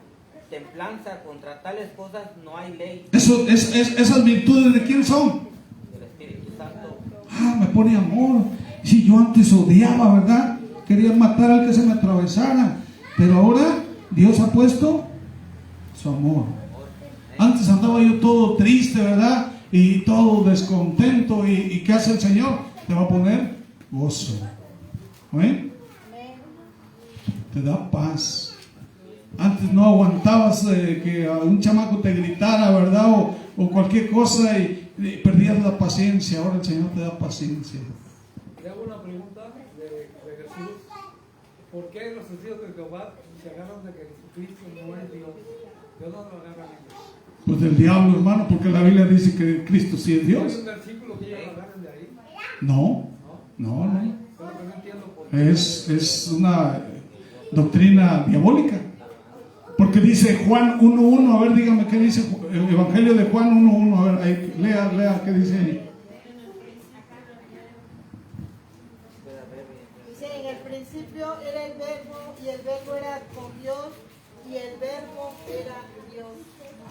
templanza. Contra tales cosas no hay ley. Esas virtudes, ¿de quién son? Del Espíritu Santo. Me pone amor. Si yo antes odiaba, ¿verdad? Quería matar al que se me atravesara. Pero ahora Dios ha puesto su amor. Antes andaba yo todo triste, ¿verdad? Y todo descontento. ¿Y qué hace el Señor? Te va a poner gozo. ¿Amén? Te da paz. Antes no aguantabas que a un chamaco te gritara, ¿verdad? O cualquier cosa y perdías la paciencia. Ahora el Señor te da paciencia. Le hago una pregunta de Jesús. ¿Por qué los testigos de Jehová se agarran de que Jesucristo no es Dios? ¿De dónde lo agarran ellos? Pues del diablo, hermano, porque la Biblia dice que Cristo sí es ¿Hay Dios. un versículo que ellos agarran de ahí? No. Solo que no entiendo por qué. Es una doctrina diabólica. Porque dice Juan 1.1, a ver, dígame qué dice el Evangelio de Juan 1.1, a ver, ahí, lea qué dice ahí. Dice, en el principio era el verbo, y el verbo era con Dios, y el verbo era Dios.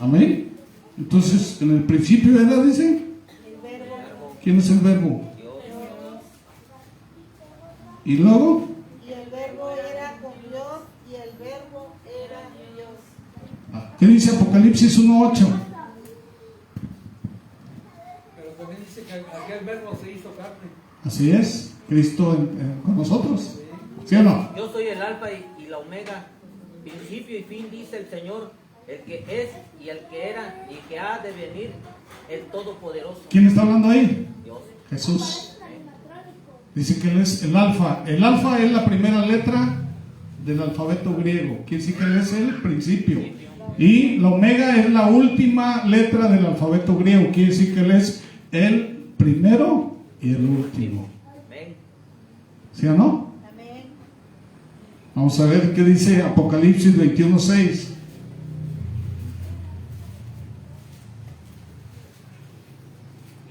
Amén. Entonces, en el principio era, dice, El verbo, ¿quién es el verbo? Dios. Y luego, y el verbo era con Dios, y el verbo era Dios. ¿qué dice Apocalipsis 1.8? Pero también dice que aquel verbo se hizo carne. Así es, Cristo con nosotros. ¿Sí o no? Yo soy el alfa y la omega, principio y fin, dice el Señor, el que es y el que era y que ha de venir, el Todopoderoso. ¿Quién está hablando ahí? Dios. Jesús. Dice que Él es el alfa. El alfa es la primera letra del alfabeto griego. Quiere decir que Él es el principio. Y la omega es la última letra del alfabeto griego. Quiere decir que Él es el primero y el último. Amén. ¿Sí o no? Amén. Vamos a ver qué dice Apocalipsis 21.6.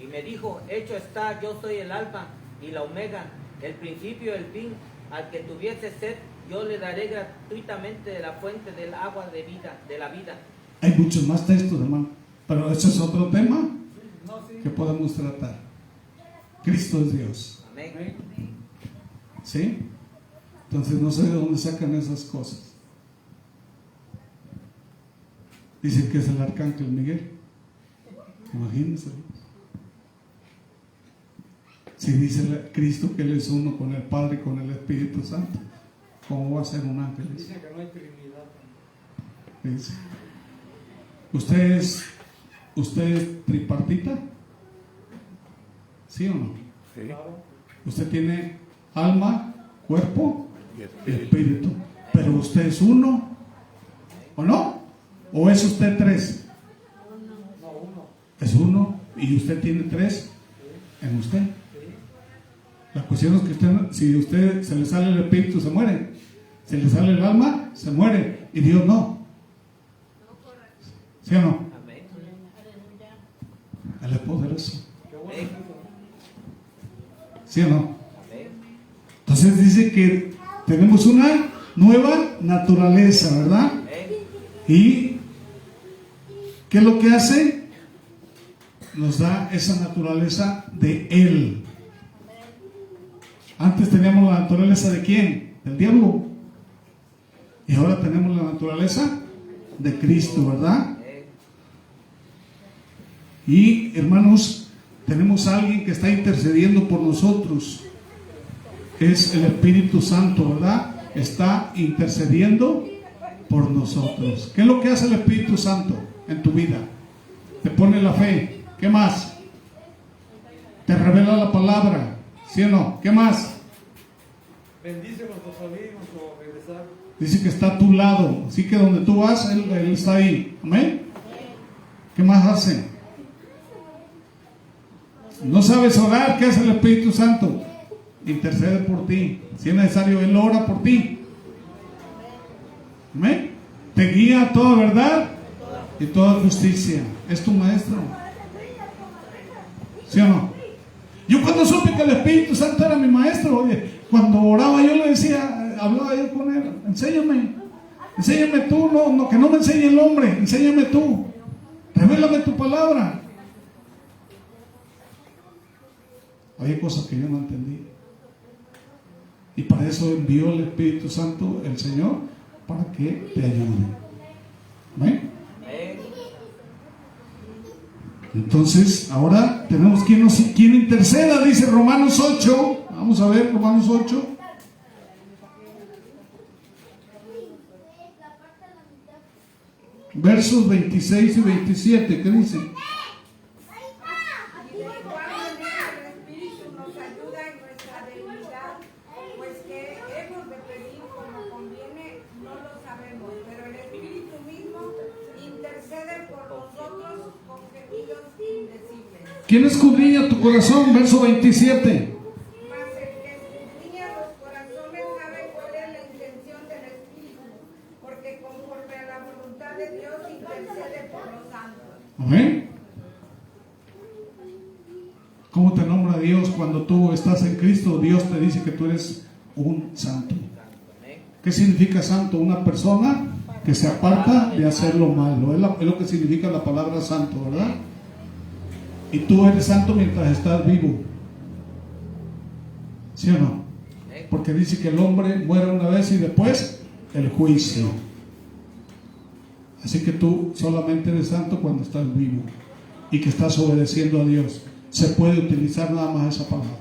Y me dijo, hecho está, yo soy el alfa y la omega, el principio y el fin. Al que tuviese sed, yo le daré gratuitamente de la fuente del agua de vida, de la vida. Hay muchos más textos, hermano. Pero ese es otro tema No, sí. que podemos tratar. Cristo es Dios. Amén. ¿Sí? Entonces no sé de dónde sacan esas cosas. Dicen que es el arcángel Miguel. Imagínense. Si dice Cristo que Él es uno con el Padre y con el Espíritu Santo, ¿cómo va a ser un ángel? Dice que no hay Trinidad. Dice. ¿Usted es tripartita? ¿Sí o no? Claro. Usted tiene alma, cuerpo y espíritu. Pero usted es uno, ¿o no? ¿O es usted tres? No, uno. Es uno y usted tiene tres en usted. La cuestión es que si usted se le sale el espíritu, se muere. Si le sale el alma, se muere. Y Dios no. ¿Sí o no? Amén. Él es poderoso. Qué bueno es eso. ¿Sí o no? Amén. Entonces dice que tenemos una nueva naturaleza, ¿verdad? Amén. ¿Y qué es lo que hace? nos da esa naturaleza de Él. Antes teníamos la naturaleza de ¿quién? Del diablo. Y ahora tenemos la naturaleza de Cristo, ¿verdad? Y hermanos, tenemos a alguien que está intercediendo por nosotros. Es el Espíritu Santo, ¿verdad? Está intercediendo por nosotros. ¿Qué es lo que hace el Espíritu Santo en tu vida? Te pone la fe. ¿Qué más? Te revela la palabra. ¿Sí o no? ¿Qué más? Bendice a nuestros amigos o regresar. Dice que está a tu lado. Así que donde tú vas, Él está ahí. ¿Amén? ¿Qué más hace? ¿No sabes orar? ¿Qué hace el Espíritu Santo? Intercede por ti. Si es necesario, Él ora por ti. ¿Amén? Te guía a toda verdad y toda justicia. Es tu maestro. ¿Sí o no? Yo cuando supe que el Espíritu Santo era mi maestro, oye, cuando oraba yo le decía, hablaba yo con Él, enséñame tú, no, que no me enseñe el hombre, enséñame tú, revélame tu palabra. Hay cosas que yo no entendí. Y para eso envió el Espíritu Santo, el Señor, para que te ayude. ¿Amén? Entonces, ahora tenemos quien interceda, dice Romanos 8. Vamos a ver, Romanos 8. Versos 26 y 27, ¿qué dice? ¿Quién escudriña tu corazón? Verso 27. Mas el que escudriña los corazones sabe cuál es la intención del Espíritu, porque conforme a la voluntad de Dios intercede por los santos. Amén. ¿Cómo te nombra Dios cuando tú estás en Cristo? Dios te dice que tú eres un santo. ¿Qué significa santo? Una persona que se aparta de hacer lo malo. Es lo que significa la palabra santo, ¿verdad? Y tú eres santo mientras estás vivo. ¿Sí o no? Porque dice que el hombre muere una vez y después el juicio. Así que tú solamente eres santo cuando estás vivo y que estás obedeciendo a Dios. Se puede utilizar nada más esa palabra.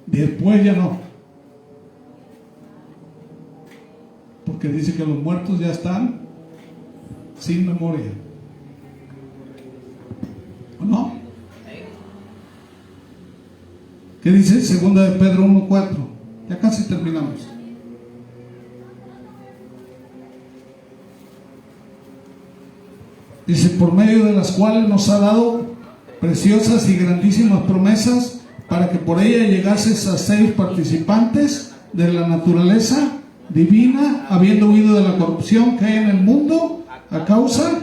Después ya no. Porque dice que los muertos ya están sin memoria. ¿O no? ¿Qué dice? Segunda de Pedro 1:4. Ya casi terminamos. Dice, por medio de las cuales nos ha dado preciosas y grandísimas promesas, para que por ella llegases a ser participantes de la naturaleza divina, habiendo huido de la corrupción que hay en el mundo a causa.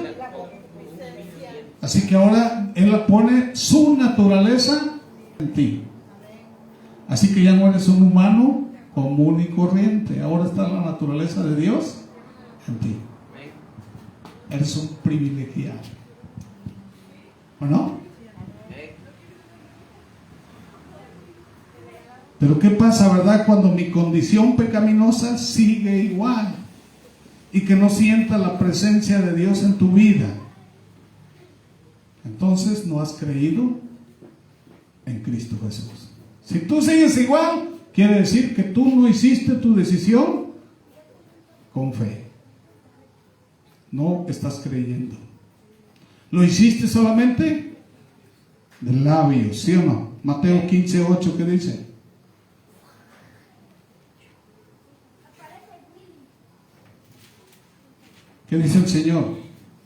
Así que ahora Él pone su naturaleza en ti. Así que ya no eres un humano común y corriente. Ahora está la naturaleza de Dios en ti. Eres un privilegiado. ¿O no? Pero ¿qué pasa, verdad? Cuando mi condición pecaminosa sigue igual y que no sienta la presencia de Dios en tu vida. Entonces no has creído en Cristo Jesús. Si tú sigues igual, quiere decir que tú no hiciste tu decisión con fe. No estás creyendo. Lo hiciste solamente de labios, ¿sí o no? Mateo 15:8, ¿qué dice? ¿Qué dice el Señor?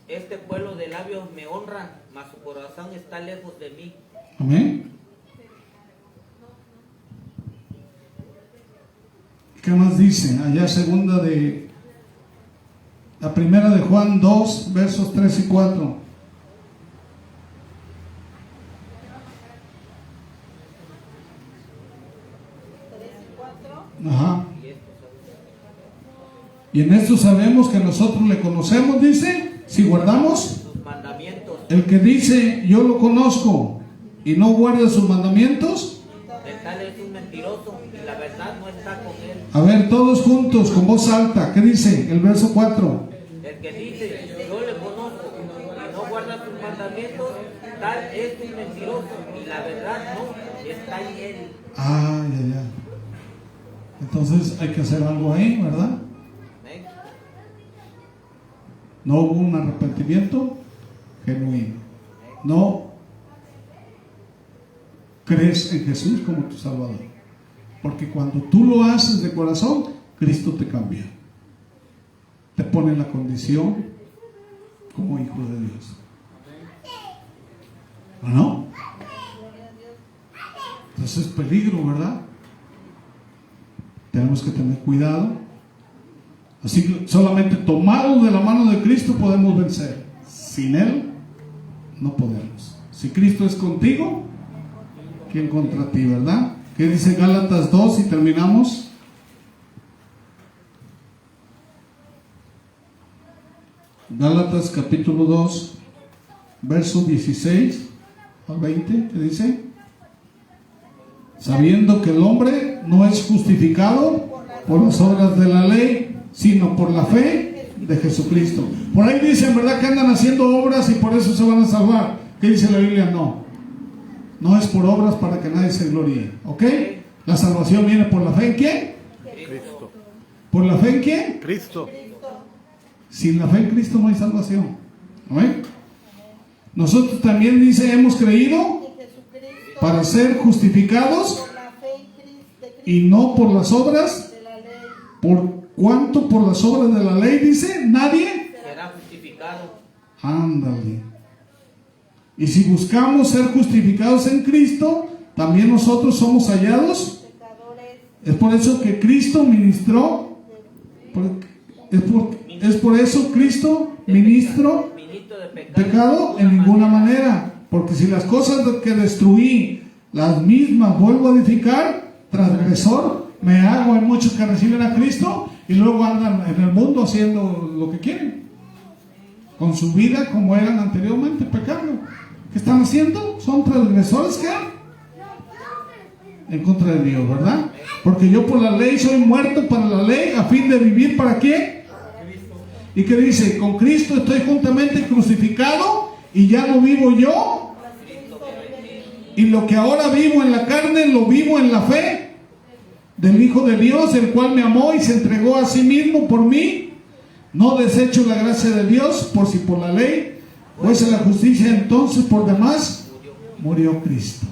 Este pueblo de labios me honra, mas su corazón está lejos de mí. Amén. ¿Qué más dice? Allá la primera de Juan 2, versos 3 y 4. Ajá. Y en esto sabemos que nosotros le conocemos, dice, si guardamos sus mandamientos. El que dice, yo lo conozco, y no guarda sus mandamientos, el tal es un mentiroso y la verdad no está con él. a ver, todos juntos, con voz alta, ¿qué dice el verso 4? El que dice, yo le conozco y no guarda sus mandamientos, tal es un mentiroso y la verdad no está en él. Ay, ay, ay. Entonces hay que hacer algo ahí, ¿verdad? Amén. No hubo un arrepentimiento genuino. No crees en Jesús como tu Salvador. Porque cuando tú lo haces de corazón, Cristo te cambia. Te pone en la condición como hijo de Dios. ¿O no? Entonces es peligro, ¿verdad? Tenemos que tener cuidado. Así que solamente tomados de la mano de Cristo podemos vencer. Sin Él no podemos. Si Cristo es contigo, ¿quién contra ti, verdad? ¿Qué dice Gálatas 2 y terminamos? Gálatas capítulo 2, verso 16 al 20, ¿qué dice? Sabiendo que el hombre no es justificado por las obras de la ley, sino por la fe de Jesucristo. Por ahí dicen, ¿verdad?, que andan haciendo obras y por eso se van a salvar. ¿Qué dice la Biblia? No. No es por obras para que nadie se gloríe. ¿Ok? La salvación viene por la fe en ¿quién? Cristo. ¿Por la fe en quién? Cristo. Sin la fe en Cristo no hay salvación. ¿Amén? Nosotros también dice, hemos creído de Jesucristo para ser justificados por la fe en Cristo, y no por las obras. de la ley. ¿Por cuánto por las obras de la ley? Dice, nadie. Será justificado. Ándale. Y si buscamos ser justificados en Cristo, también nosotros somos hallados. Pecadores, Es por eso que Cristo ministró. Es por eso Cristo ministró Ministro de pecado en ninguna manera. Porque si las cosas que destruí, las mismas vuelvo a edificar, transgresor me hago. Hay muchos que reciben a Cristo y luego andan en el mundo haciendo lo que quieren, con su vida como eran anteriormente, pecando. ¿Qué están haciendo? Son transgresores que en contra de Dios, ¿verdad? Porque yo por la ley soy muerto para la ley, a fin de vivir ¿para quién? ¿Y qué dice? Con Cristo estoy juntamente crucificado y ya no vivo yo, y lo que ahora vivo en la carne lo vivo en la fe del Hijo de Dios, el cual me amó y se entregó a sí mismo por mí. No desecho la gracia de Dios, por si por la ley fuese la justicia, entonces por demás murió Cristo.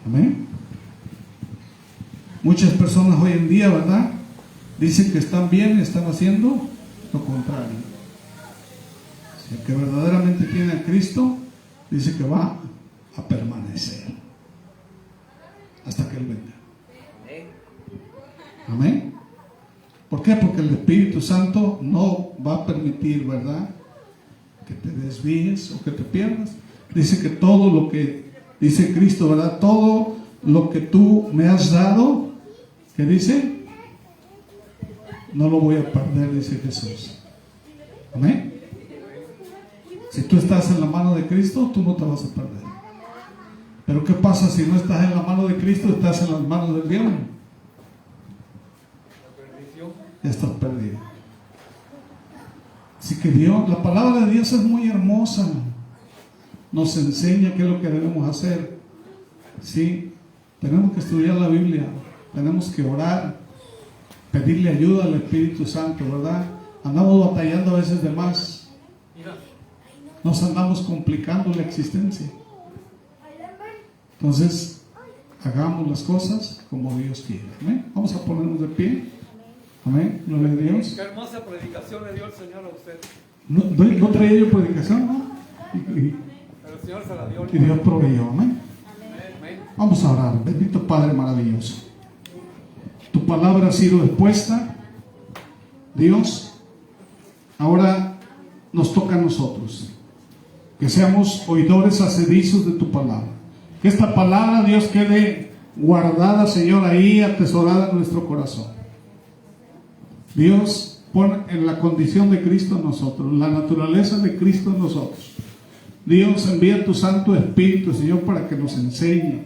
Amén. Muchas personas hoy en día, ¿verdad?, dicen que están bien y están haciendo lo contrario. Si el que verdaderamente tiene a Cristo dice que va a permanecer hasta que Él venga. Amén. ¿Por qué? Porque el Espíritu Santo no va a permitir, ¿verdad?, que te desvíes o que te pierdas. Dice que todo lo que dice Cristo, ¿verdad?, todo lo que tú me has dado, ¿qué dice? No lo voy a perder, dice Jesús. Amén. Si tú estás en la mano de Cristo, tú no te vas a perder. Pero ¿qué pasa si no estás en la mano de Cristo? Estás en las manos del diablo. Ya estás perdido. Así que Dios, la palabra de Dios es muy hermosa. Nos enseña qué es lo que debemos hacer. Sí, tenemos que estudiar la Biblia, tenemos que orar, pedirle ayuda al Espíritu Santo, ¿verdad? Andamos batallando a veces de más. Nos andamos complicando la existencia. Entonces, hagamos las cosas como Dios quiere. ¿Amén? Vamos a ponernos de pie. Amén. Gloria a Dios. Qué hermosa predicación le dio el Señor a usted. No traía yo predicación, ¿no? Pero el Señor se la dio. Y Dios proveyó. Amén. Amén. Vamos a orar. Bendito Padre maravilloso. Tu palabra ha sido expuesta. Dios, ahora nos toca a nosotros que seamos oidores hacedizos de tu palabra. Que esta palabra, Dios, quede guardada, Señor, ahí atesorada en nuestro corazón. Dios, pon en la condición de Cristo en nosotros, la naturaleza de Cristo en nosotros. Dios, envía tu Santo Espíritu, Señor, para que nos enseñe,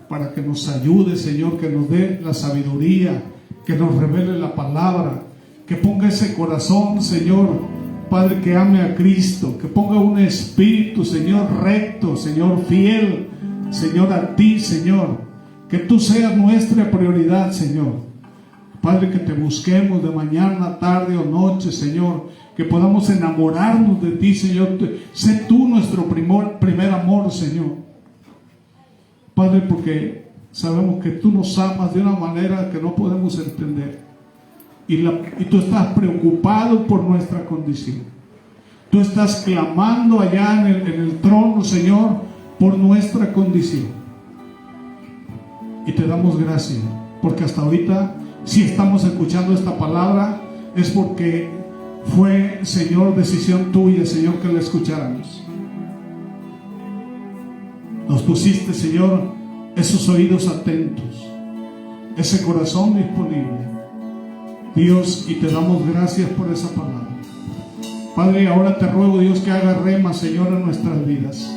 para que nos ayude, Señor, que nos dé la sabiduría, que nos revele la palabra, que ponga ese corazón, Señor, Padre, que ame a Cristo, que ponga un espíritu, Señor, recto, Señor, fiel, Señor, a ti, Señor, que tú seas nuestra prioridad, Señor. Padre, que te busquemos de mañana, tarde o noche, Señor, que podamos enamorarnos de ti, Señor. Sé tú nuestro primer amor, Señor. Padre, porque sabemos que tú nos amas de una manera que no podemos entender. Y tú estás preocupado por nuestra condición. Tú estás clamando allá en el trono, Señor, por nuestra condición. Y te damos gracias, porque hasta ahorita, si estamos escuchando esta palabra, es porque fue, Señor, decisión tuya, Señor, que la escucháramos. Nos pusiste, Señor, esos oídos atentos, ese corazón disponible, Dios, y te damos gracias por esa palabra. Padre, ahora te ruego, Dios, que haga rema, Señor, en nuestras vidas.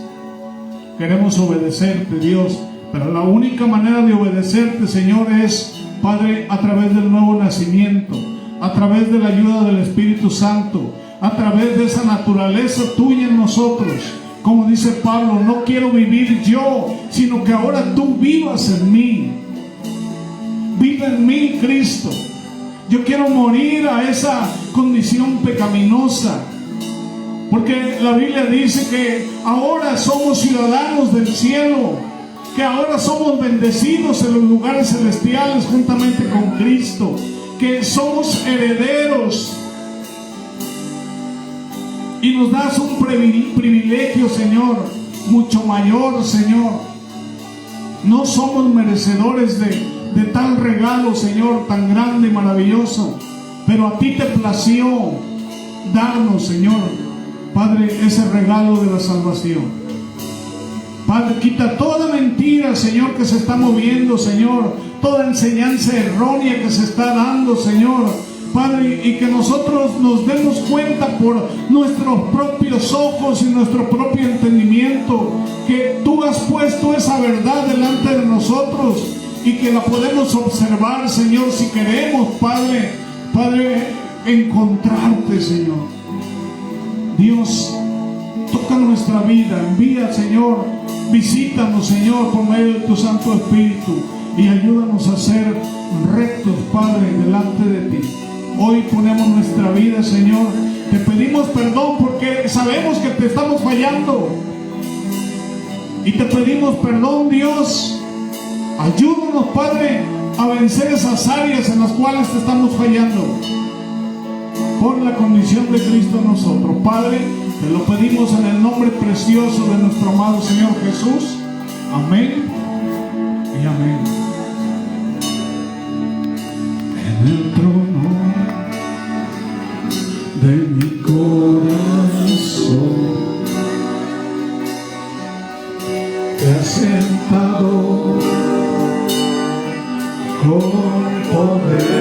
Queremos obedecerte, Dios, pero la única manera de obedecerte, Señor, es, Padre, a través del nuevo nacimiento, a través de la ayuda del Espíritu Santo, a través de esa naturaleza tuya en nosotros. Como dice Pablo, no quiero vivir yo, sino que ahora tú vivas en mí. Vive en mí, Cristo. Yo quiero morir a esa condición pecaminosa, porque la Biblia dice que ahora somos ciudadanos del cielo, que ahora somos bendecidos en los lugares celestiales juntamente con Cristo, que somos herederos. Y nos das un privilegio, Señor, mucho mayor, Señor. No somos merecedores de tal regalo, Señor, tan grande y maravilloso, pero a ti te plació darnos, Señor, Padre, ese regalo de la salvación. Padre, quita toda mentira, Señor, que se está moviendo, Señor, toda enseñanza errónea que se está dando, Señor, Padre, y que nosotros nos demos cuenta por nuestros propios ojos y nuestro propio entendimiento que tú has puesto esa verdad delante de nosotros y que la podemos observar, Señor, si queremos, Padre, encontrarte, Señor. Dios, toca nuestra vida, envía, Señor, visítanos, Señor, por medio de tu Santo Espíritu y ayúdanos a ser rectos, Padre, delante de ti. Hoy ponemos nuestra vida, Señor. Te pedimos perdón porque sabemos que te estamos fallando. Y te pedimos perdón, Dios. Ayúdanos, Padre, a vencer esas áreas en las cuales te estamos fallando. Por la condición de Cristo en nosotros. Padre, te lo pedimos en el nombre precioso de nuestro amado Señor Jesús. Amén y amén. En el trono de mi corazón te has sentado con poder.